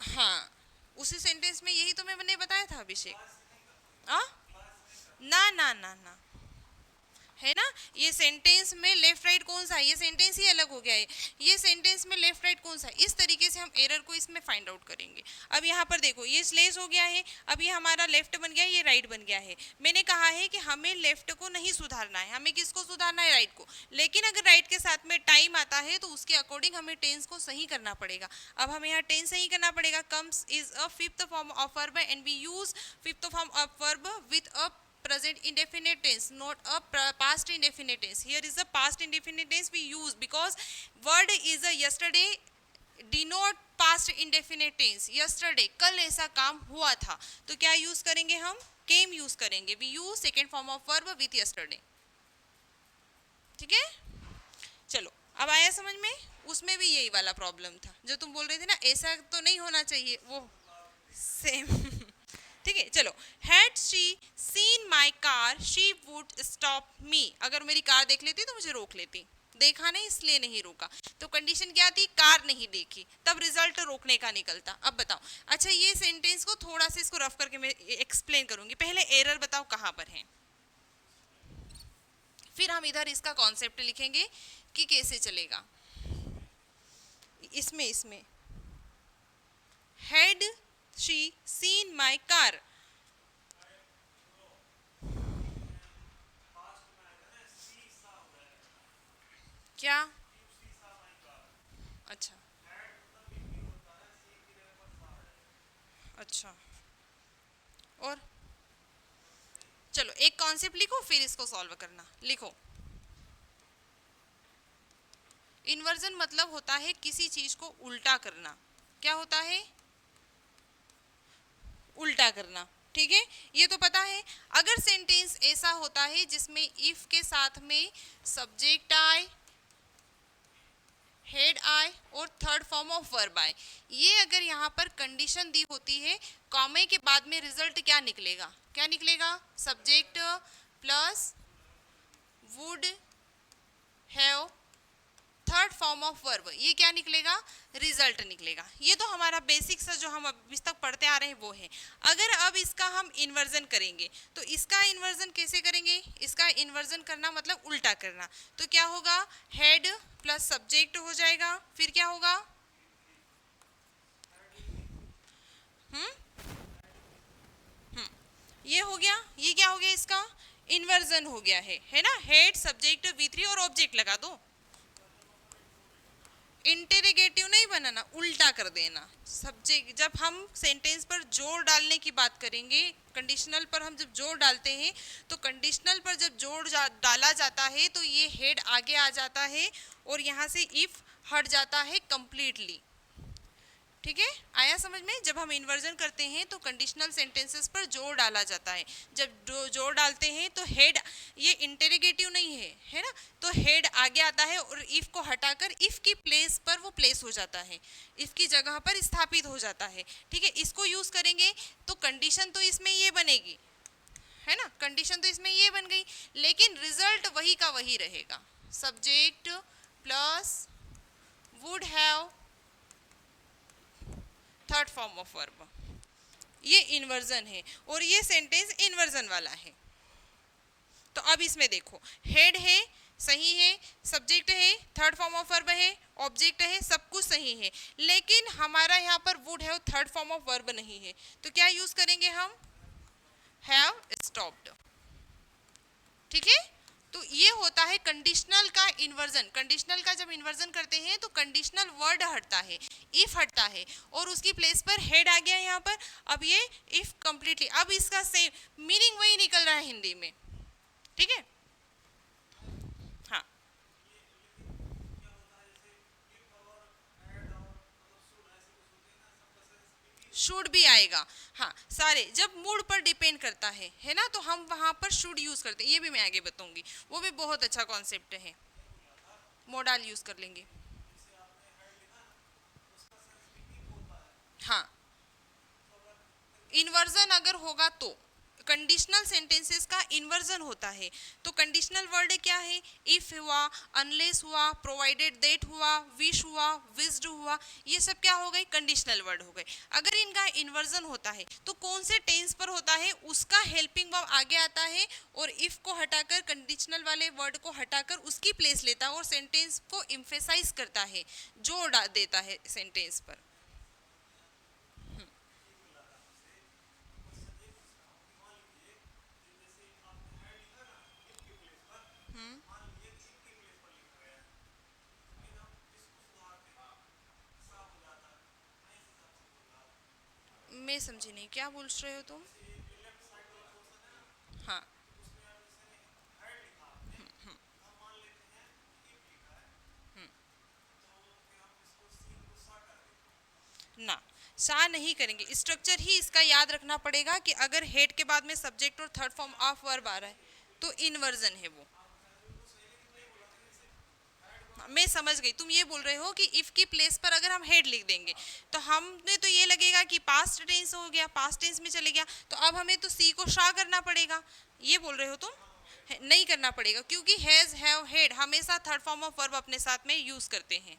हाँ उसी सेंटेंस में यही तो मैंने बताया था अभिषेक। आ? ना ना ना ना, है ना। ये सेंटेंस में लेफ्ट राइट कौन सा है, ये सेंटेंस ही अलग हो गया है। ये सेंटेंस में लेफ्ट राइट कौन सा है, इस तरीके से हम एरर को इसमें फाइंड आउट करेंगे। अब यहाँ पर देखो ये स्लेस हो गया है, अब ये हमारा लेफ्ट बन गया है, ये राइट बन गया है। मैंने कहा है कि हमें लेफ्ट को नहीं सुधारना है, हमें किसको सुधारना है, राइट को। लेकिन अगर राइट के साथ में टाइम आता है तो उसके अकॉर्डिंग हमें टेंस को सही करना पड़ेगा। अब हमें यहाँ टेंस सही करना पड़ेगा। Comes is a fifth form of verb and we use fifth form of verb with a present indefinite tense, not a past indefinite tense. Here is the past indefinite tense we use because word is a yesterday denote past indefinite tense. yesterday कल ऐसा काम हुआ था, तो क्या यूज करेंगे हम, came यूज करेंगे। we use second form of verb with yesterday, ठीक है। चलो अब आया समझ में? उसमें भी यही वाला प्रॉब्लम था जो तुम बोल रहे थे ना, ऐसा तो नहीं होना चाहिए, वो सेम ठीक है चलो। Had she seen my car she would stop me, अगर मेरी कार देख लेती तो मुझे रोक लेती, देखा नहीं इसलिए नहीं रोका। तो कंडीशन क्या थी? कार नहीं देखी, तब रिजल्ट रोकने का निकलता। अब बताओ, अच्छा ये सेंटेंस को थोड़ा सा इसको रफ करके मैं एक्सप्लेन करूंगी। पहले एरर बताओ कहाँ पर है, फिर हम इधर इसका कॉन्सेप्ट लिखेंगे कि कैसे चलेगा। इसमें इसमें had she seen my car, क्या? अच्छा अच्छा, और चलो एक कॉन्सेप्ट लिखो फिर इसको सॉल्व करना। लिखो, इन्वर्जन मतलब होता है किसी चीज को उल्टा करना। क्या होता है? उल्टा करना। ठीक है, ये तो पता है। अगर सेंटेंस ऐसा होता है जिसमें इफ के साथ में सब्जेक्ट आए, हेड आए और थर्ड फॉर्म ऑफ वर्ब आए, ये अगर यहाँ पर कंडीशन दी होती है, कॉमे के बाद में रिजल्ट क्या निकलेगा? क्या निकलेगा? Subject plus would have third form of verb, ये क्या निकलेगा? रिजल्ट निकलेगा। ये तो हमारा बेसिक सा जो हम अभी तक पढ़ते आ रहे हैं वो है। अगर अब इसका हम इन्वर्जन करेंगे तो इसका इन्वर्जन कैसे करेंगे? इसका इन्वर्जन करना मतलब उल्टा करना। तो क्या होगा? हेड प्लस सब्जेक्ट हो जाएगा, फिर क्या होगा? हम्म ये हो गया। ये क्या हो गया? इसका इन्वर्जन हो गया है ना। हेड सब्जेक्ट V3 और ऑब्जेक्ट लगा दो। इंटेरोगेटिव नहीं बनाना, उल्टा कर देना। सब्जेक्ट, जब हम सेंटेंस पर जोर डालने की बात करेंगे, कंडीशनल पर हम जब जोर डालते हैं तो कंडीशनल पर जब जोर डाला जाता है तो ये हेड आगे आ जाता है और यहाँ से इफ हट जाता है कंप्लीटली। ठीक है, आया समझ में? जब हम इन्वर्जन करते हैं तो कंडीशनल सेंटेंसेस पर जोर डाला जाता है। जब जोर डालते हैं तो हेड, ये इंटेरोगेटिव नहीं है, है ना, तो हेड आगे आता है और इफ को हटाकर इफ की प्लेस पर वो प्लेस हो जाता है, इफ की जगह पर स्थापित हो जाता है। ठीक है, इसको यूज करेंगे तो कंडीशन तो इसमें ये बनेगी, है ना, कंडीशन तो इसमें ये बन गई, लेकिन रिजल्ट वही का वही रहेगा। Subject plus would have third form of verb, ये इन्वर्जन है और ये सेंटेंस इन्वर्जन वाला है। तो अब इसमें देखो, हेड है, सही है, सब्जेक्ट है, थर्ड फॉर्म ऑफ वर्ब है, ऑब्जेक्ट है, सब कुछ सही है, लेकिन हमारा यहाँ पर would have third form of verb नहीं है। तो क्या यूज करेंगे हम? Have stopped. ठीक है, तो ये होता है कंडीशनल का इन्वर्जन। कंडीशनल का जब इन्वर्जन करते हैं तो कंडीशनल वर्ड हटता है, इफ हटता है और उसकी प्लेस पर हेड आ गया यहाँ पर। अब ये इफ कंप्लीटली, अब इसका सेम मीनिंग वही निकल रहा है हिंदी में। ठीक है, हाँ, शुड भी आएगा। हाँ, सारे जब मूड पर डिपेंड करता है ना, तो हम वहां पर शुड यूज करते हैं। ये भी मैं आगे बताऊंगी, वो भी बहुत अच्छा कॉन्सेप्ट है। मोडाल यूज कर लेंगे। हाँ, इन्वर्जन अगर होगा तो कंडीशनल सेंटेंसेस का इन्वर्जन होता है। तो कंडीशनल वर्ड क्या है? इफ हुआ, अनलेस हुआ, प्रोवाइडेड दैट हुआ, विश हुआ, विज्ड हुआ, ये सब क्या हो गए? कंडीशनल वर्ड हो गए। अगर इनका इन्वर्जन होता है तो कौन से टेंस पर होता है? उसका हेल्पिंग वर्ब आगे आता है और इफ को हटाकर, कंडीशनल वाले वर्ड को हटाकर उसकी प्लेस लेता है और सेंटेंस को इम्फेसाइज करता है, जोर देता है सेंटेंस पर। मैं समझी नहीं, क्या बोल रहे हो तुम? हाँ, ना, सा नहीं करेंगे। स्ट्रक्चर ही इसका याद रखना पड़ेगा कि अगर हेड के बाद में सब्जेक्ट और थर्ड फॉर्म ऑफ वर्ब आ रहा है तो इन्वर्जन है वो। मैं समझ गई, तुम ये बोल रहे हो कि इफ की प्लेस पर अगर हम हेड लिख देंगे तो हमने तो ये लगेगा कि पास्ट टेंस हो गया, पास्ट टेंस में चले गया, तो अब हमें तो सी को शा करना पड़ेगा, ये बोल रहे हो तुम? नहीं करना पड़ेगा, क्योंकि हैज हैव हेड हमेशा थर्ड फॉर्म ऑफ वर्ब अपने साथ में यूज करते हैं,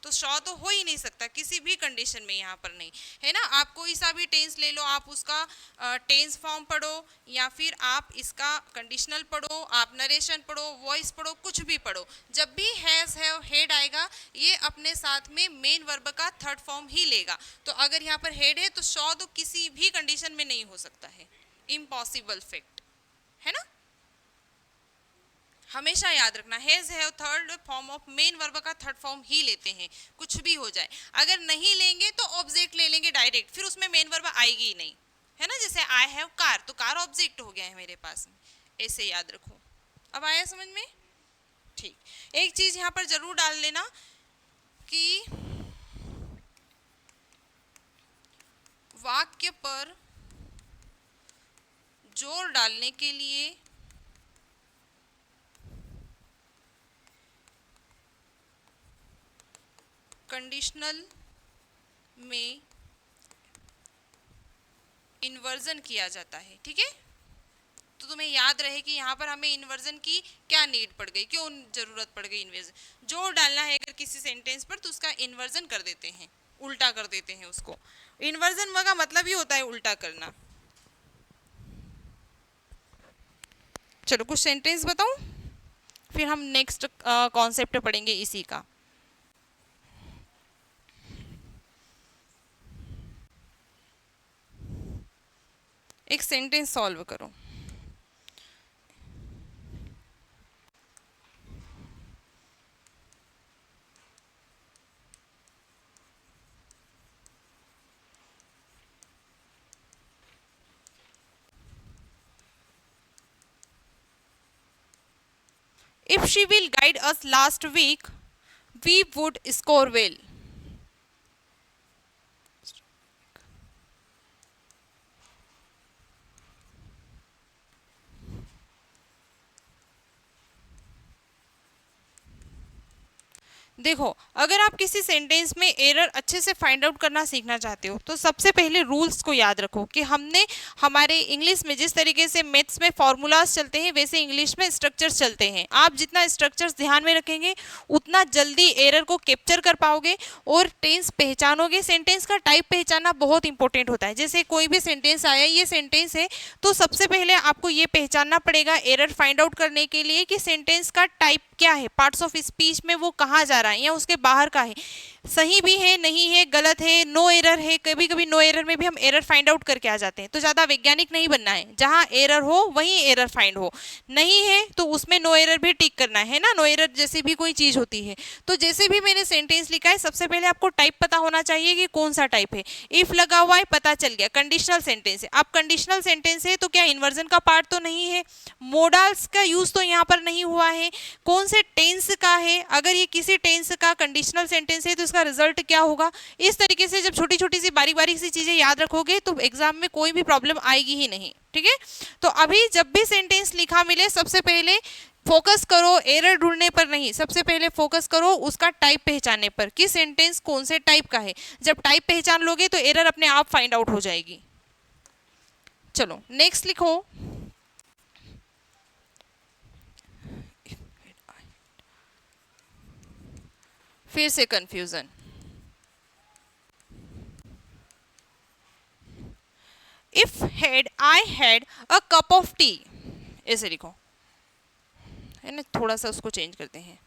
तो शॉ तो हो ही नहीं सकता किसी भी कंडीशन में, यहाँ पर नहीं है ना। आप कोई सा भी टेंस ले लो, आप उसका टेंस फॉर्म पढ़ो या फिर आप इसका कंडीशनल पढ़ो, आप नरेशन पढ़ो, वॉइस पढ़ो, कुछ भी पढ़ो, जब भी हैज हैव हेड आएगा ये अपने साथ में मेन वर्ब का थर्ड फॉर्म ही लेगा। तो अगर यहाँ पर हेड है तो शॉ तो किसी भी कंडीशन में नहीं हो सकता है, इम्पॉसिबल फैक्ट है ना। हमेशा याद रखना, has have third form of main verb का थर्ड फॉर्म ही लेते हैं, कुछ भी हो जाए। अगर नहीं लेंगे तो ऑब्जेक्ट ले लेंगे डायरेक्ट, फिर उसमें मेन वर्ब आएगी ही नहीं, है ना। जैसे आई हैव कार, तो कार ऑब्जेक्ट हो गया है मेरे पास, ऐसे याद रखो। अब आया समझ में? ठीक। एक चीज यहाँ पर जरूर डाल लेना कि वाक्य पर जोर डालने के लिए कंडीशनल में इन्वर्जन किया जाता है, ठीक है। तो तुम्हें याद रहे कि यहाँ पर हमें इन्वर्जन की क्या नीड पड़ गई, क्यों जरूरत पड़ गई इन्वर्जन। जोर डालना है अगर किसी सेंटेंस पर तो उसका इन्वर्जन कर देते हैं, उल्टा कर देते हैं उसको। इन्वर्जन का मतलब ही होता है उल्टा करना। चलो कुछ सेंटेंस बताऊं, फिर हम नेक्स्ट कॉन्सेप्ट पढ़ेंगे इसी का। एक सेंटेंस सॉल्व करो। If she will guide us last week, we would score well. देखो, अगर आप किसी सेंटेंस में एरर अच्छे से फाइंड आउट करना सीखना चाहते हो तो सबसे पहले रूल्स को याद रखो कि हमने हमारे इंग्लिश में जिस तरीके से मैथ्स में फॉर्मूलाज चलते हैं वैसे इंग्लिश में स्ट्रक्चर्स चलते हैं। आप जितना स्ट्रक्चर्स ध्यान में रखेंगे उतना जल्दी एरर को कैप्चर कर पाओगे और टेंस पहचानोगे। सेंटेंस का टाइप पहचानना बहुत इंपॉर्टेंट होता है। जैसे कोई भी सेंटेंस आया, ये सेंटेंस है, तो सबसे पहले आपको ये पहचानना पड़ेगा एरर फाइंड आउट करने के लिए कि सेंटेंस का टाइप क्या है, पार्ट्स ऑफ स्पीच में वो कहाँ जा रहा है या उसके बाहर का है, सही भी है, नहीं है, गलत है, नो एरर है। कभी कभी नो एरर में भी हम एरर फाइंड आउट करके आ जाते हैं। तो ज़्यादा वैज्ञानिक नहीं बनना है, जहाँ एरर हो वहीं एरर फाइंड हो, नहीं है तो उसमें नो एरर भी टिक करना है ना। नो एरर जैसी भी कोई चीज़ होती है। तो जैसे भी मैंने सेंटेंस लिखा है सबसे पहले आपको टाइप पता होना चाहिए कि कौन सा टाइप है। इफ लगा हुआ है, पता चल गया कंडीशनल सेंटेंस है। अब कंडीशनल सेंटेंस है तो क्या इन्वर्जन का पार्ट तो नहीं है, मोडाल्स का यूज तो यहाँ पर नहीं हुआ है, कौन से टेंस का है, अगर ये किसी टेंस का कंडीशनल सेंटेंस है तो इसका रिजल्ट क्या होगा। इस तरीके से जब छोटी छोटी सी बारीक बारीक सी चीजें याद रखोगे तो एग्जाम में कोई भी प्रॉब्लम आएगी ही नहीं, ठीक है। तो अभी जब भी सेंटेंस लिखा मिले सबसे पहले फोकस करो एरर ढूंढने पर नहीं, सबसे पहले फोकस करो उसका टाइप पहचानने पर कि सेंटेंस कौन से टाइप का है। जब टाइप पहचान लोगे तो एरर अपने आप फाइंड आउट हो जाएगी। चलो नेक्स्ट लिखो। फिर से confusion. If had I had a cup of T, ऐसे लिखो, है ना। थोड़ा सा उसको चेंज करते हैं।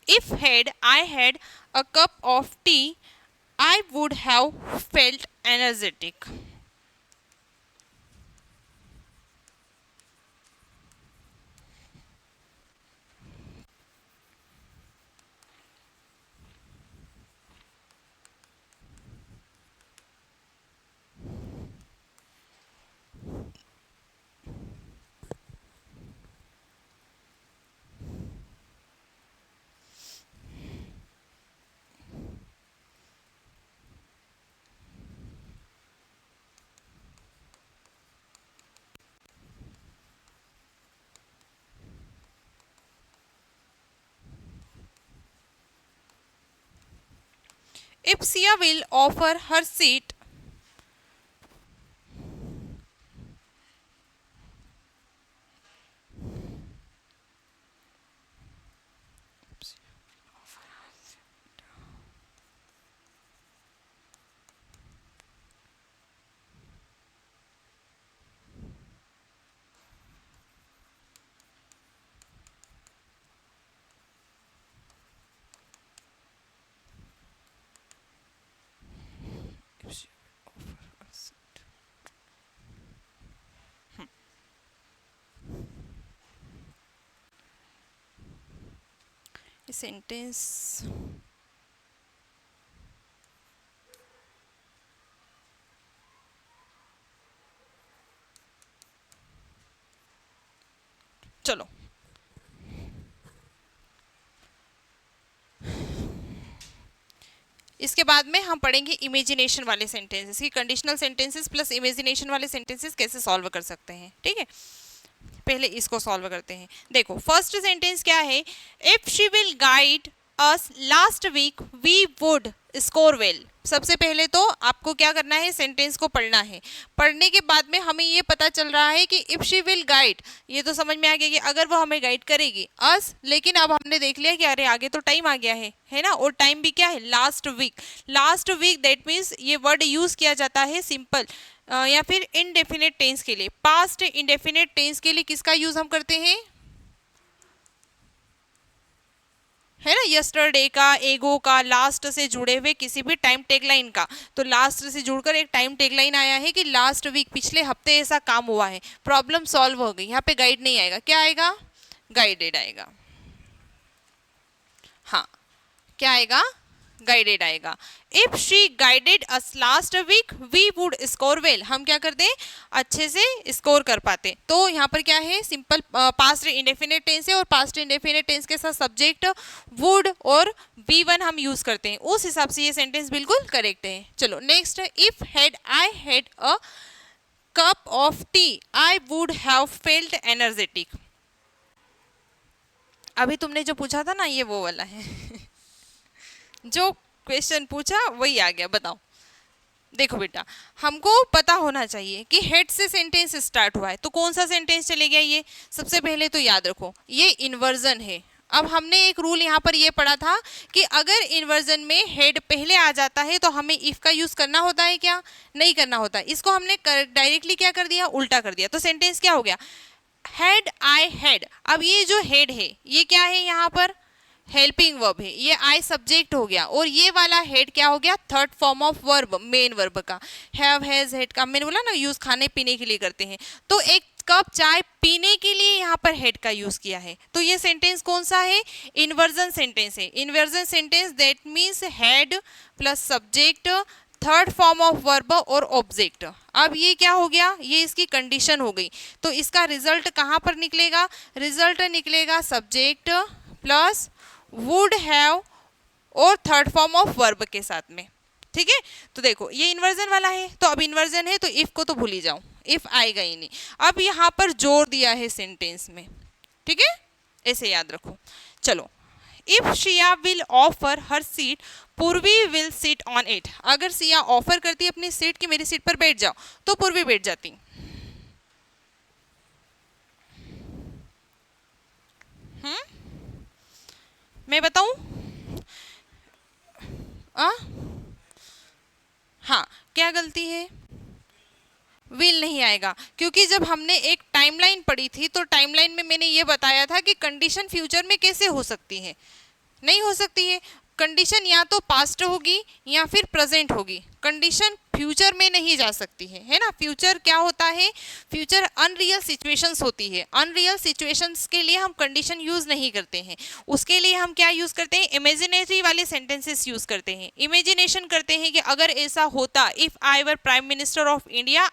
If had I had a cup of T I would have felt energetic. if Sia will offer her seat sentence चलो इसके बाद में हम पढ़ेंगे इमेजिनेशन वाले सेंटेंसेस की कंडीशनल सेंटेंसेस प्लस इमेजिनेशन वाले सेंटेंसेस कैसे सॉल्व कर सकते हैं। ठीक है, पहले इसको सॉल्व करते हैं। देखो फर्स्ट सेंटेंस क्या है, if she will guide us last week we would score well. सबसे पहले तो आपको क्या करना है, सेंटेंस को पढ़ना है। पढ़ने के बाद में हमें ये पता चल रहा है कि इफ शी विल गाइड, ये तो समझ में आ गया कि अगर वो हमें गाइड करेगी अस, लेकिन अब हमने देख लिया कि अरे आगे तो टाइम आ गया है ना, और टाइम भी क्या है, last week. Last week that means ये वर्ड यूज किया जाता है सिंपल या फिर इनडेफिनेट टेंस के लिए। पास्ट इंडेफिनेट टेंस के लिए किसका यूज हम करते हैं, है ना, यस्टरडे का, एगो का, लास्ट से जुड़े हुए किसी भी टाइम टेगलाइन का। तो लास्ट से जुड़कर एक टाइम टेगलाइन आया है कि लास्ट वीक, पिछले हफ्ते ऐसा काम हुआ है, प्रॉब्लम सॉल्व हो गई। यहाँ पे गाइड नहीं आएगा, क्या आएगा, गाइडेड आएगा। हाँ, क्या आएगा, गाइडेड आएगा। If she guided us last week we would score well, हम क्या करते, अच्छे से स्कोर कर पाते। तो यहाँ पर क्या है, सिंपल पास्ट इंडेफिनेट टेंस है और पास्ट इंडेफिनेट टेंस के साथ सब्जेक्ट वुड और V1 हम यूज करते हैं। उस हिसाब से ये सेंटेंस बिल्कुल करेक्ट है। चलो next, if had I had a cup of T I would have felt energetic. अभी तुमने जो पूछा था ना, ये वो वाला है जो क्वेश्चन पूछा वही आ गया। बताओ, देखो बेटा, हमको पता होना चाहिए कि हेड से सेंटेंस स्टार्ट हुआ है तो कौन सा सेंटेंस चलेगा। ये सबसे पहले तो याद रखो, ये इन्वर्जन है। अब हमने एक रूल यहाँ पर ये पढ़ा था कि अगर इन्वर्जन में हेड पहले आ जाता है तो हमें इफ का यूज करना होता है, क्या नहीं करना होता। इसको हमने डायरेक्टली क्या कर दिया, उल्टा कर दिया। तो सेंटेंस क्या हो गया, हैड आई हैड। अब ये जो हेड है ये क्या है, यहाँ पर हेल्पिंग वर्ब है, ये आई सब्जेक्ट हो गया, और ये वाला हेड क्या हो गया, third form of verb, main verb का। हैव हैज हेड का मैंने बोला ना यूज खाने पीने के लिए करते हैं। तो एक कप चाय पीने के लिए यहाँ पर हेड का यूज किया है। तो ये सेंटेंस कौन सा है, इन्वर्जन सेंटेंस है। Inversion sentence that means head plus subject, third form of verb और ऑब्जेक्ट। अब ये क्या हो गया, ये इसकी कंडीशन हो गई। तो इसका रिजल्ट कहाँ पर निकलेगा, रिजल्ट निकलेगा सब्जेक्ट प्लस वुड हैव और थर्ड फॉर्म ऑफ वर्ब के साथ में। ठीक है, तो देखो ये इन्वर्जन वाला है, तो अब इन्वर्जन है तो इफ को तो भूल ही जाओ, इफ आएगा ही नहीं। अब यहाँ पर जोर दिया है सेंटेंस में, ठीक है, ऐसे याद रखो। चलो, if Siya will offer her seat पूर्वी विल सिट ऑन इट। अगर सिया ऑफर करती अपनी सीट की मेरी सीट पर बैठ जाओ, तो पूर्वी बैठ जाती। मैं बताऊं, हाँ, क्या गलती है, विल नहीं आएगा, क्योंकि जब हमने एक टाइमलाइन पढ़ी थी तो टाइमलाइन में मैंने ये बताया था कि कंडीशन फ्यूचर में कैसे हो सकती है, नहीं हो सकती है। कंडीशन या तो पास्ट होगी या फिर प्रेजेंट होगी, कंडीशन फ्यूचर में नहीं जा सकती है ना। फ्यूचर क्या होता है, फ्यूचर अनरियल सिचुएशंस होती है। अनरियल सिचुएशंस के लिए हम कंडीशन यूज नहीं करते हैं, उसके लिए हम क्या यूज करते हैं, इमेजिनेटरी वाले सेंटेंसेस यूज करते हैं। इमेजिनेशन करते हैं कि अगर ऐसा होता, if I were prime minister of India,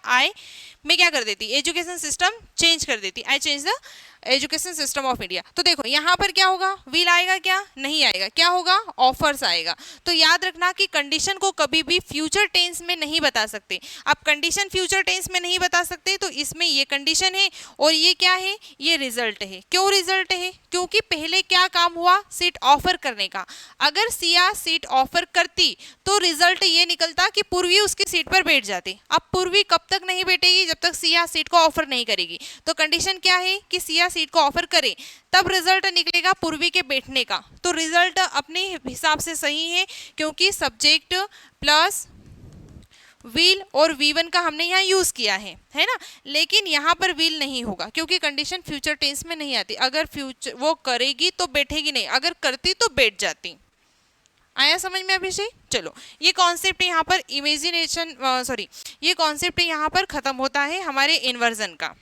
मैं क्या कर देती, एजुकेशन सिस्टम चेंज कर देती, I change the education system of India. तो देखो यहाँ पर क्या होगा, विल आएगा क्या, नहीं आएगा, क्या होगा, ऑफर्स आएगा। तो याद रखना कि कंडीशन को कभी भी फ्यूचर टेंस में नहीं बता सकते। अब कंडीशन फ्यूचर टेंस में नहीं बता सकते तो इसमें ये कंडीशन है और ये क्या है, ये रिजल्ट है। क्यों रिजल्ट है, क्योंकि पहले क्या काम हुआ, सीट ऑफर करने का। अगर सिया सीट ऑफर करती तो रिजल्ट ये निकलता कि पूर्वी उसकी सीट पर बैठ जाती। अब पूर्वी कब तक नहीं बैठेगी, जब तक सिया सीट को ऑफर नहीं करेगी। तो कंडीशन क्या है कि सिया सीट को ऑफर करे, तब रिजल्ट निकलेगा पूर्वी के बैठने का। तो रिजल्ट अपने हिसाब से सही है क्योंकि सब्जेक्ट प्लस विल और V1 का हमने यहाँ यूज किया है ना। लेकिन यहाँ पर विल नहीं होगा क्योंकि कंडीशन फ्यूचर टेंस में नहीं आती। अगर फ्यूचर वो करेगी तो बैठेगी नहीं, अगर करती तो बैठ जाती। आया समझ में अभिषेक? चलो ये कॉन्सेप्ट यहाँ पर इमेजिनेशन सॉरी ये कॉन्सेप्ट यहाँ पर खत्म होता है हमारे इन्वर्जन का।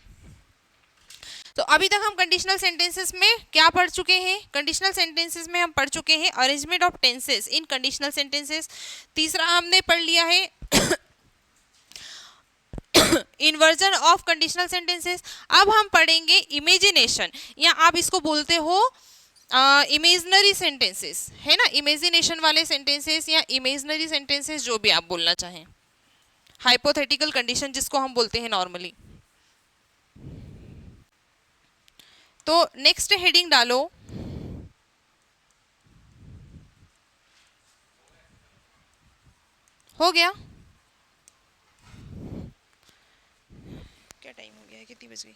तो अभी तक हम कंडीशनल सेंटेंसेस में क्या पढ़ चुके हैं, कंडीशनल सेंटेंसेस में हम पढ़ चुके हैं arrangement of tenses in conditional sentences. तीसरा हमने पढ़ लिया है इन्वर्जन ऑफ कंडीशनल सेंटेंसेस। अब हम पढ़ेंगे इमेजिनेशन, या आप इसको बोलते हो इमेजनरी सेंटेंसेस, है ना, इमेजिनेशन वाले सेंटेंसेस या इमेजनरी सेंटेंसेस, जो भी आप बोलना चाहें। हाइपोथेटिकल कंडीशन जिसको हम बोलते हैं नॉर्मली। तो नेक्स्ट हेडिंग डालो, हो गया? क्या टाइम हो गया है, कितनी बज गई?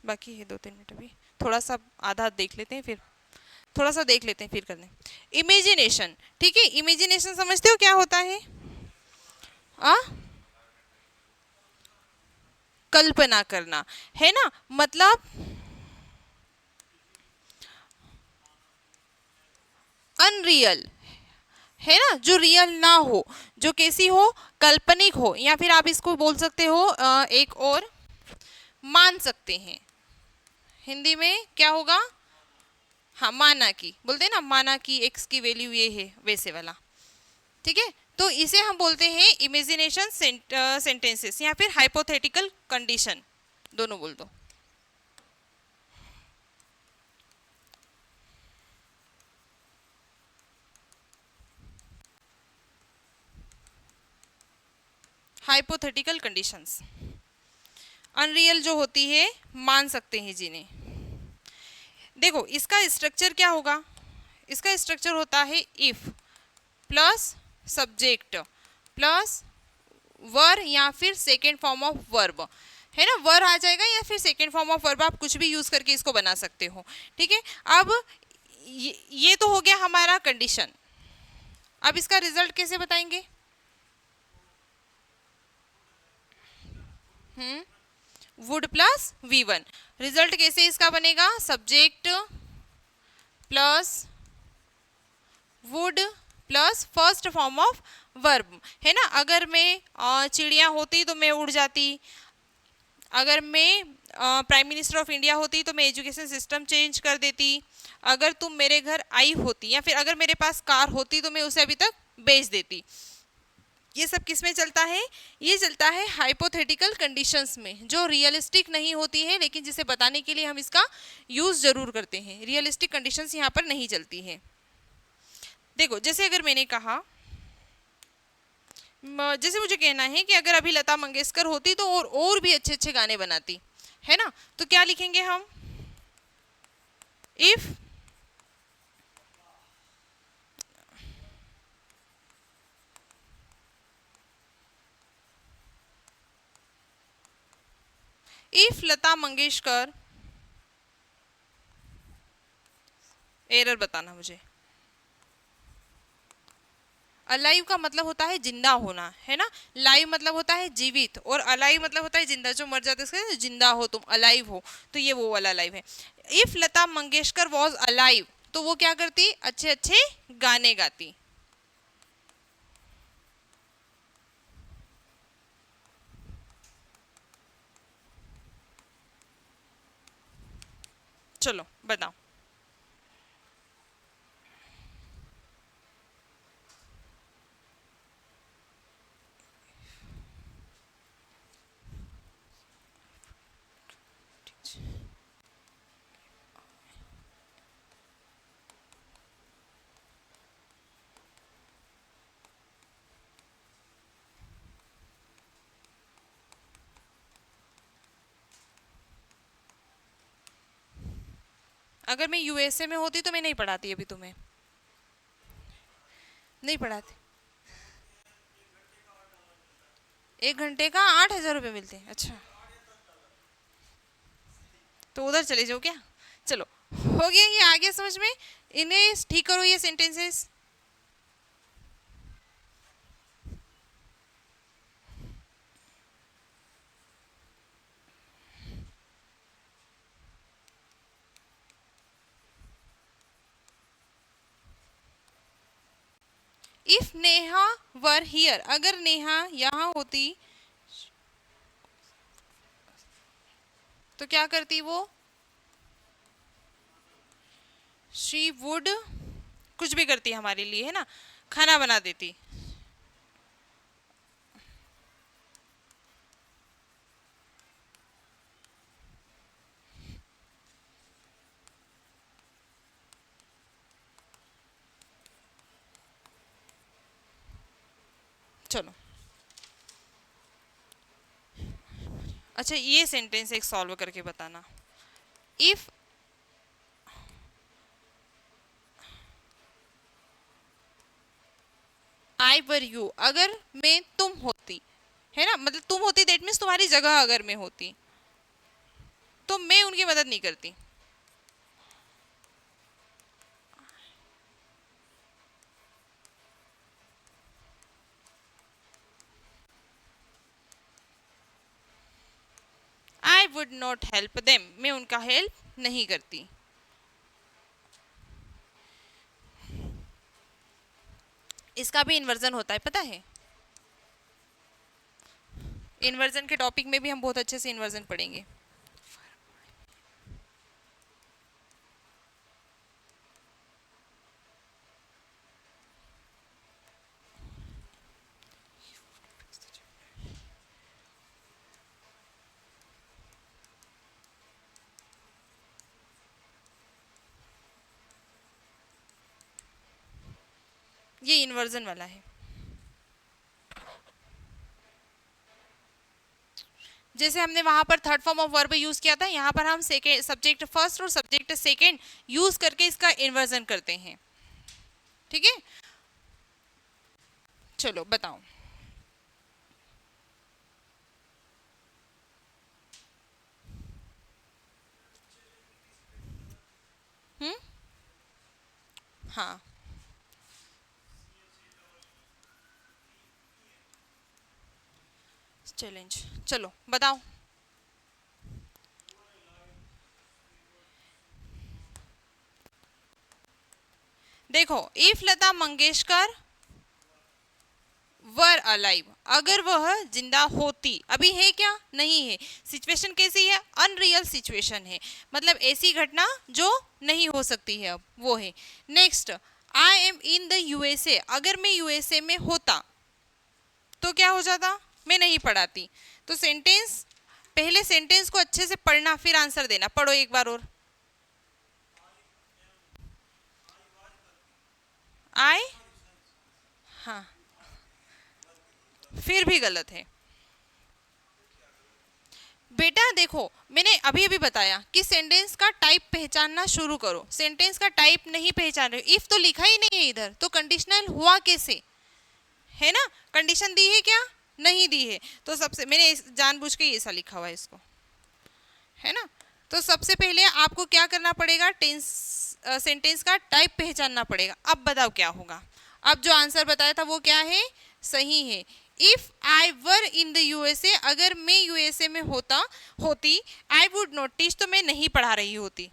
बाकी है 2-3 मिनट अभी, थोड़ा सा आधा देख लेते हैं, फिर थोड़ा सा देख लेते हैं, फिर कर लें। इमेजिनेशन, ठीक है, इमेजिनेशन समझते हो क्या होता है? कल्पना करना, है ना, मतलब अनरियल, है ना, जो रियल ना हो, जो कैसी हो, काल्पनिक हो, या फिर आप इसको बोल सकते हो एक और मान सकते हैं। हिंदी में क्या होगा, हाँ माना की बोलते हैं ना, माना की एक्स की वैल्यू ये है, वैसे वाला, ठीक है। तो इसे हम बोलते हैं इमेजिनेशन सेंटेंसेस या फिर हाइपोथेटिकल कंडीशन, दोनों बोल दो। हाइपोथेटिकल कंडीशंस अनरियल जो होती है, मान सकते हैं जिन्हें। देखो इसका स्ट्रक्चर क्या होगा, इसका स्ट्रक्चर होता है इफ प्लस सब्जेक्ट प्लस वर या फिर सेकेंड फॉर्म ऑफ वर्ब, है ना, वर आ जाएगा या फिर सेकेंड फॉर्म ऑफ वर्ब, आप कुछ भी यूज करके इसको बना सकते हो, ठीक है। अब ये तो हो गया हमारा कंडीशन। अब इसका रिजल्ट कैसे बताएंगे? वुड प्लस V1, रिजल्ट कैसे इसका बनेगा, subject plus would plus first form of verb, है ना। अगर मैं चिड़िया होती तो मैं उड़ जाती, अगर मैं प्राइम मिनिस्टर ऑफ इंडिया होती तो मैं एजुकेशन सिस्टम चेंज कर देती, अगर तुम मेरे घर आई होती या फिर अगर मेरे पास कार होती तो मैं उसे अभी तक बेच देती। ये सब किस में चलता है, ये चलता है हाइपोथेटिकल कंडीशंस में, जो रियलिस्टिक नहीं होती है लेकिन जिसे बताने के लिए हम इसका यूज जरूर करते हैं। रियलिस्टिक कंडीशंस यहाँ पर नहीं चलती है। देखो जैसे अगर मैंने कहा, जैसे मुझे कहना है कि अगर अभी लता मंगेशकर होती तो और भी अच्छे अच्छे गाने बनाती, है ना। तो क्या लिखेंगे हम, इफ लता मंगेशकर, एरर बताना मुझे। अलाइव का मतलब होता है जिंदा होना, है ना, लाइव मतलब होता है जीवित, और अलाइव मतलब होता है जिंदा, जो मर जाते हैं जिंदा हो तुम, अलाइव हो, तो ये वो वाला अलाइव है। If Lata Mangeshkar was alive तो वो क्या करती, अच्छे अच्छे गाने गाती। चलो बताओ। अगर मैं यूएसए में होती तो मैं नहीं पढ़ाती अभी तुम्हें, नहीं पढ़ाती। 1 घंटे का 8,000 रुपये मिलते हैं, अच्छा तो उधर चले जाओ क्या। चलो हो गया ये, आ गया समझ में। इन्हें ठीक करो ये sentences. If Neha were here, अगर नेहा यहाँ होती तो क्या करती वो, शी वुड, कुछ भी करती हमारे लिए है ना, खाना बना देती। चलो अच्छा ये सेंटेंस एक सॉल्व करके बताना। इफ आई वर यू, अगर मैं तुम होती, है ना, मतलब तुम होती दैट मीन्स तुम्हारी जगह अगर मैं होती तो मैं उनकी मदद नहीं करती। I would not help them, मैं उनका हेल्प नहीं करती। इसका भी इन्वर्जन होता है पता है, इन्वर्जन के टॉपिक में भी हम बहुत अच्छे से इन्वर्जन पढ़ेंगे। ये इन्वर्जन वाला है। जैसे हमने वहां पर third form of verb use किया था, यहाँ पर हम सेकेंड सब्जेक्ट फर्स्ट और सब्जेक्ट सेकेंड यूज करके इसका इन्वर्जन करते हैं। ठीक है चलो बताओ। हम्म हाँ चैलेंज, चलो बताओ। देखो if Lata Mangeshkar were alive, अगर वह जिंदा होती, अभी है क्या, नहीं है। सिचुएशन कैसी है, अनरियल सिचुएशन है, मतलब ऐसी घटना जो नहीं हो सकती है अब, वो है। Next, I am in the USA, अगर मैं यूएसए में होता तो क्या हो जाता, मैं नहीं पढ़ाती। तो सेंटेंस, पहले सेंटेंस को अच्छे से पढ़ना फिर आंसर देना। पढ़ो एक बार और। आई, हाँ फिर भी गलत है बेटा। देखो मैंने अभी अभी बताया कि सेंटेंस का टाइप पहचानना शुरू करो। सेंटेंस का टाइप नहीं पहचान रहे, इफ तो लिखा ही नहीं है इधर, तो कंडीशनल हुआ कैसे, है ना। कंडीशन दी है क्या, नहीं दी है। तो सबसे मैंने जानबूझ के ऐसा लिखा हुआ है इसको, है ना। तो सबसे पहले आपको क्या करना पड़ेगा, टेंस सेंटेंस का टाइप पहचानना पड़ेगा। अब बताओ क्या होगा। अब जो आंसर बताया था वो क्या है, सही है। If I were in the USA, अगर मैं यूएसए में होती, आई वुड नॉट टीच, तो मैं नहीं पढ़ा रही होती।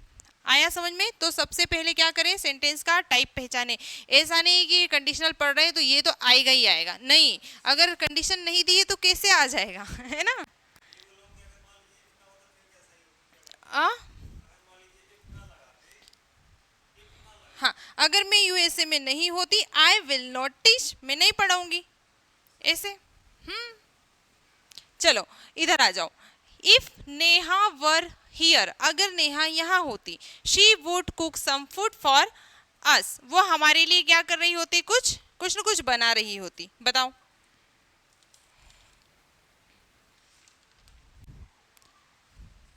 आया समझ में। तो सबसे पहले क्या करें, सेंटेंस का टाइप पहचाने। ऐसा नहीं कि कंडीशनल पढ़ रहे हैं तो ये तो आएगा ही आएगा, नहीं। अगर कंडीशन नहीं दी है तो कैसे आ जाएगा है ना। आ? हाँ, अगर मैं यूएसए में नहीं होती, आई विल नॉट टीच, मैं नहीं पढ़ाऊंगी, ऐसे। चलो इधर आ जाओ। इफ नेहा वर हियर, अगर नेहा यहाँ होती, she would cook some food for us, वो हमारे लिए क्या कर रही होती, कुछ कुछ न कुछ बना रही होती। बताओ।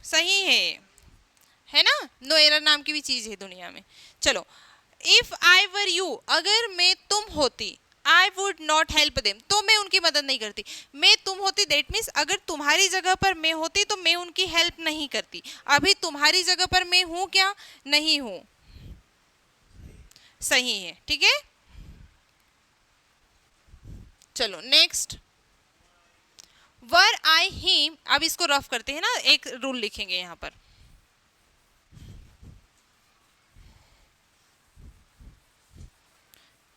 सही है ना। नो एरर नाम की भी चीज है दुनिया में। चलो, इफ आई वर यू, अगर मैं तुम होती, I would not help them, तो मैं उनकी मदद नहीं करती। मैं तुम होती दैट मीन्स अगर तुम्हारी जगह पर मैं होती तो मैं उनकी हेल्प नहीं करती। अभी तुम्हारी जगह पर मैं हूं क्या? नहीं हूं। सही है, ठीक है। चलो नेक्स्ट, वर आई हिम, अब इसको रफ करते हैं ना, एक रूल लिखेंगे यहाँ पर।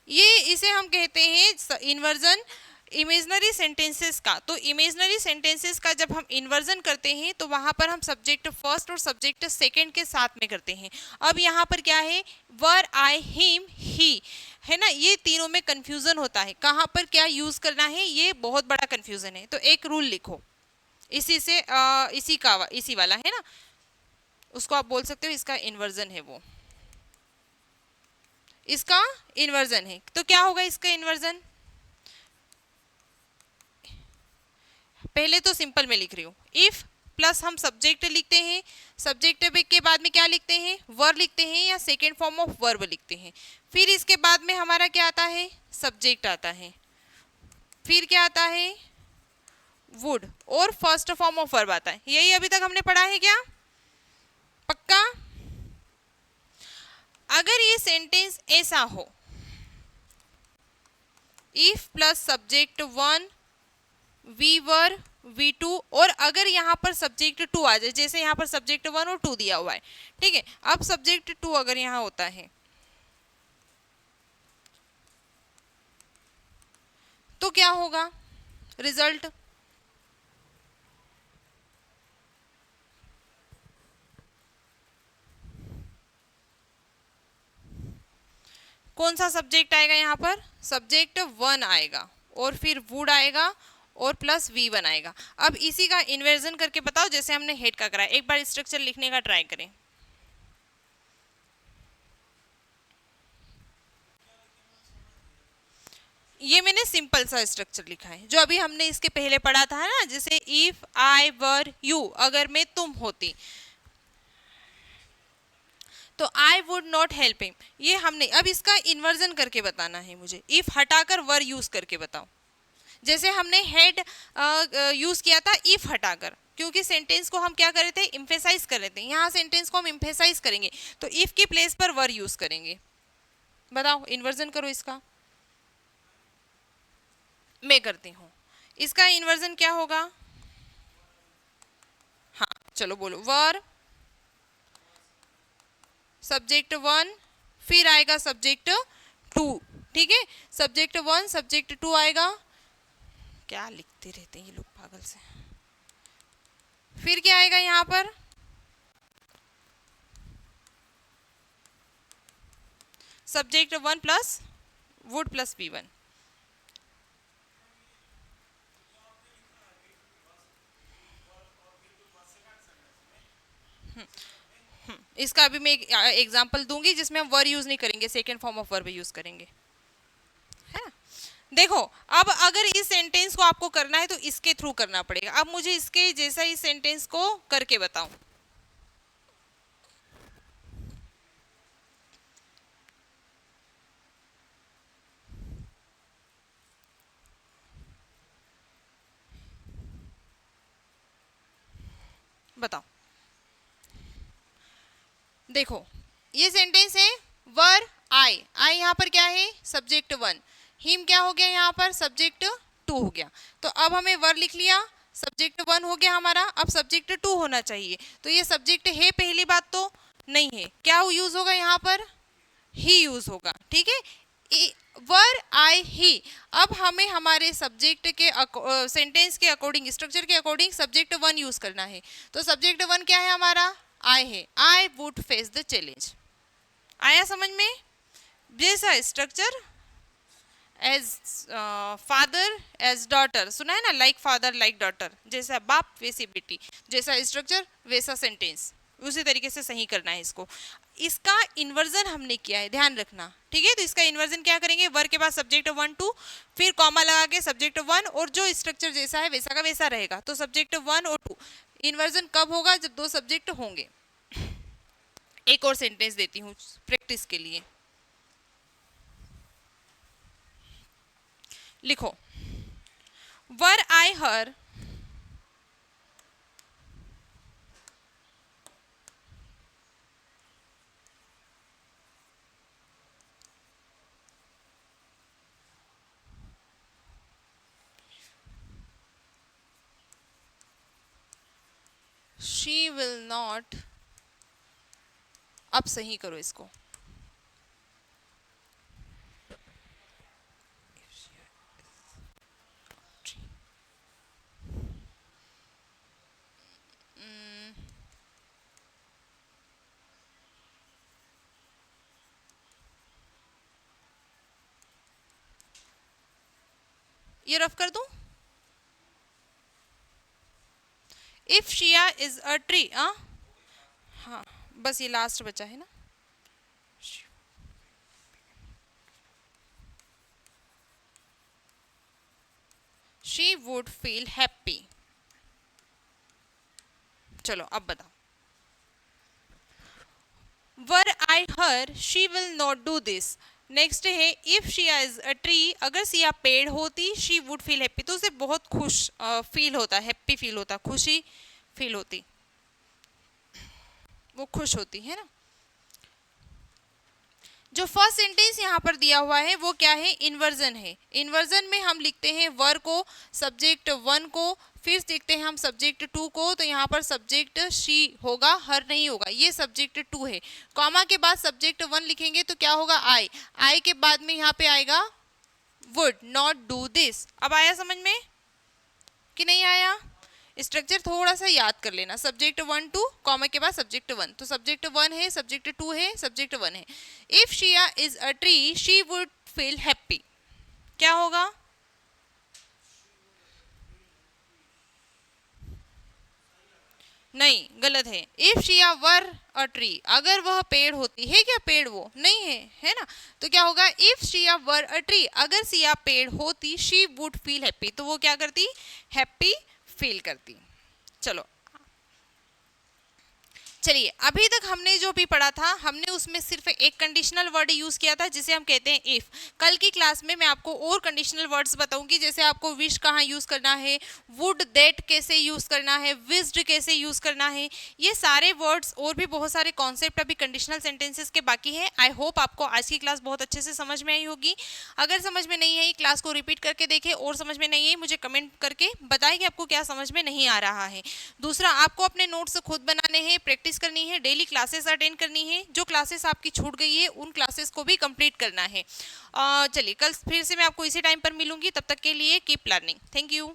ये इसे हम कहते हैं इन्वर्जन इमेजनरी सेंटेंसेस का। तो इमेजनरी सेंटेंसेस का जब हम इन्वर्जन करते हैं तो वहां पर हम सब्जेक्ट फर्स्ट और सब्जेक्ट सेकंड के साथ में करते हैं। अब यहाँ पर क्या है, वर आई हिम ही, है ना, ये तीनों में कंफ्यूजन होता है, कहाँ पर क्या यूज करना है, ये बहुत बड़ा कंफ्यूजन है। तो एक रूल लिखो इसी से इसी वाला है ना, उसको आप बोल सकते हो इसका इन्वर्जन है वो, इसका इन्वर्जन है। तो क्या होगा इसका इन्वर्जन? पहले तो सिंपल में लिख रही हूँ, इफ प्लस हम सब्जेक्ट लिखते हैं, सब्जेक्ट के बाद में क्या लिखते हैं, वर्ब लिखते हैं या सेकेंड फॉर्म ऑफ वर्ब लिखते हैं। फिर इसके बाद में हमारा क्या आता है, सब्जेक्ट आता है, फिर क्या आता है, वुड, और फर्स्ट फॉर्म ऑफ वर्ब आता है। यही अभी तक हमने पढ़ा है क्या? पक्का? अगर ये सेंटेंस ऐसा हो, if plus subject one, V were, V two, और अगर यहाँ पर सब्जेक्ट टू आ जाए, जैसे यहाँ पर सब्जेक्ट वन और टू दिया हुआ है, ठीक है। अब सब्जेक्ट टू अगर यहाँ होता है तो क्या होगा रिजल्ट? कौन सा सब्जेक्ट आएगा यहाँ पर? सब्जेक्ट वन आएगा, और फिर वुड आएगा, और प्लस वी वन आएगा। अब इसी का इन्वर्जन करके बताओ, जैसे हमने हेड का करा। एक बार स्ट्रक्चर लिखने का ट्राई करें। ये मैंने सिंपल सा स्ट्रक्चर लिखा है जो अभी हमने इसके पहले पढ़ा था ना, जैसे इफ आई वर यू, अगर मैं तुम होती तो I would not help him, ये हमने। अब इसका इन्वर्जन करके बताना है मुझे, इफ हटाकर वर यूज करके बताओ। जैसे हमने हेड यूज किया था इफ हटाकर, क्योंकि सेंटेंस को हम क्या कर रहे थे, इम्फेसाइज कर रहे थे। यहाँ सेंटेंस को हम इम्फेसाइज करेंगे तो इफ की प्लेस पर वर यूज करेंगे। बताओ इन्वर्जन करो इसका। मैं करती हूँ, इसका इन्वर्जन क्या होगा? हाँ चलो बोलो, वर सब्जेक्ट वन, फिर आएगा सब्जेक्ट टू, ठीक है। सब्जेक्ट वन सब्जेक्ट टू आएगा, क्या लिखते रहते हैं ये लोग पागल से। फिर क्या आएगा यहाँ पर, subject one plus would plus V one. इसका अभी मैं एक एग्जांपल दूंगी जिसमें हम वर यूज नहीं करेंगे, second form of verb use करेंगे, है ना। देखो, अब अगर इस सेंटेंस को आपको करना है तो इसके थ्रू करना पड़ेगा। अब मुझे इसके जैसा इस सेंटेंस को करके बताओ। बताओ, देखो ये सेंटेंस है, वर आई, आई यहाँ पर क्या है, सब्जेक्ट वन, हिम क्या हो गया यहाँ पर, सब्जेक्ट टू हो गया। तो अब हमें वर लिख लिया, सब्जेक्ट वन हो गया हमारा, अब सब्जेक्ट टू होना चाहिए। तो ये सब्जेक्ट है, पहली बात तो नहीं है, क्या यूज होगा यहाँ पर, ही यूज होगा, ठीक है। वर आई ही, अब हमें हमारे सब्जेक्ट के सेंटेंस के अकॉर्डिंग, स्ट्रक्चर के अकॉर्डिंग सब्जेक्ट वन यूज करना है। तो सब्जेक्ट वन क्या है हमारा, आई है, I would face the challenge. आया समझ में? जैसा structure as father as daughter, सुना है ना, लाइक फादर लाइक डॉटर, जैसा बाप वैसी बेटी, जैसा स्ट्रक्चर वैसा सेंटेंस, उसी तरीके से सही करना है इसको। इसका इन्वर्जन हमने किया है, ध्यान रखना, ठीक है। तो इसका इन्वर्जन क्या करेंगे, वर के बाद सब्जेक्ट वन टू, फिर कॉमा लगा के सब्जेक्ट वन, और जो स्ट्रक्चर जैसा है वैसा का वैसा रहेगा। तो सब्जेक्ट वन और टू, इन्वर्जन कब होगा, जब दो सब्जेक्ट होंगे। एक और सेंटेंस देती हूँ प्रैक्टिस के लिए, लिखो, were I her she will not, अब सही करो इसको, ये रफ कर दूं, if Shiya is a tree, हाँ बस ये लास्ट बचा है ना, शी वुड फील हैप्पी। चलो अब बताओ, were I her she will not do this. Next है if Shiya is a tree, अगर सिया पेड़ होती शी वुड फील हैप्पी, तो उसे बहुत खुश फील होता, हैप्पी फील होता, खुशी फील होती, वो खुश होती है ना। जो फर्स्ट सेंटेंस यहाँ पर दिया हुआ है वो क्या है, इन्वर्जन है। इन्वर्जन में हम लिखते हैं वर को, सब्जेक्ट वन को, फिर देखते हैं हम सब्जेक्ट टू को, तो यहाँ पर सब्जेक्ट शी होगा, हर नहीं होगा, ये सब्जेक्ट टू है। कॉमा के बाद सब्जेक्ट वन लिखेंगे तो क्या होगा, आई, आई के बाद में यहाँ पे आएगा वुड नॉट डू दिस। अब आया समझ में कि नहीं आया? स्ट्रक्चर थोड़ा सा याद कर लेना, सब्जेक्ट वन टू, कॉमा के बाद सब्जेक्ट वन, तो सब्जेक्ट वन है, सब्जेक्ट टू है, सब्जेक्ट वन है। If Shiya is a tree she would feel happy, क्या होगा, नहीं गलत है। If Shia were a tree, अगर वह पेड़ होती है, क्या पेड़ वो नहीं है, है ना, तो क्या होगा, if Shia were a tree, अगर सिया पेड़ होती शी वुड फील हैप्पी, तो वो क्या करती, हैप्पी फील करती। चलो चलिए, अभी तक हमने जो भी पढ़ा था हमने उसमें सिर्फ एक कंडीशनल वर्ड यूज किया था जिसे हम कहते हैं इफ। कल की क्लास में मैं आपको और कंडीशनल वर्ड्स बताऊंगी, जैसे आपको विश कहाँ यूज करना है, वुड दैट कैसे यूज करना है, विज्ड कैसे यूज करना है, ये सारे वर्ड्स और भी बहुत सारे कॉन्सेप्ट अभी कंडीशनल सेंटेंसेस के बाकी है। आई होप आपको आज की क्लास बहुत अच्छे से समझ में आई होगी। अगर समझ में नहीं आई, क्लास को रिपीट करके देखें, और समझ में नहीं आई मुझे कमेंट करके बताएं कि आपको क्या समझ में नहीं आ रहा है। दूसरा, आपको अपने नोट्स खुद बनाने हैं, प्रैक्टिस करनी है, डेली क्लासेस अटेंड करनी है, जो क्लासेस आपकी छूट गई है उन क्लासेस को भी कंप्लीट करना है। चलिए कल फिर से मैं आपको इसी टाइम पर मिलूंगी, तब तक के लिए कीप लर्निंग। Thank you.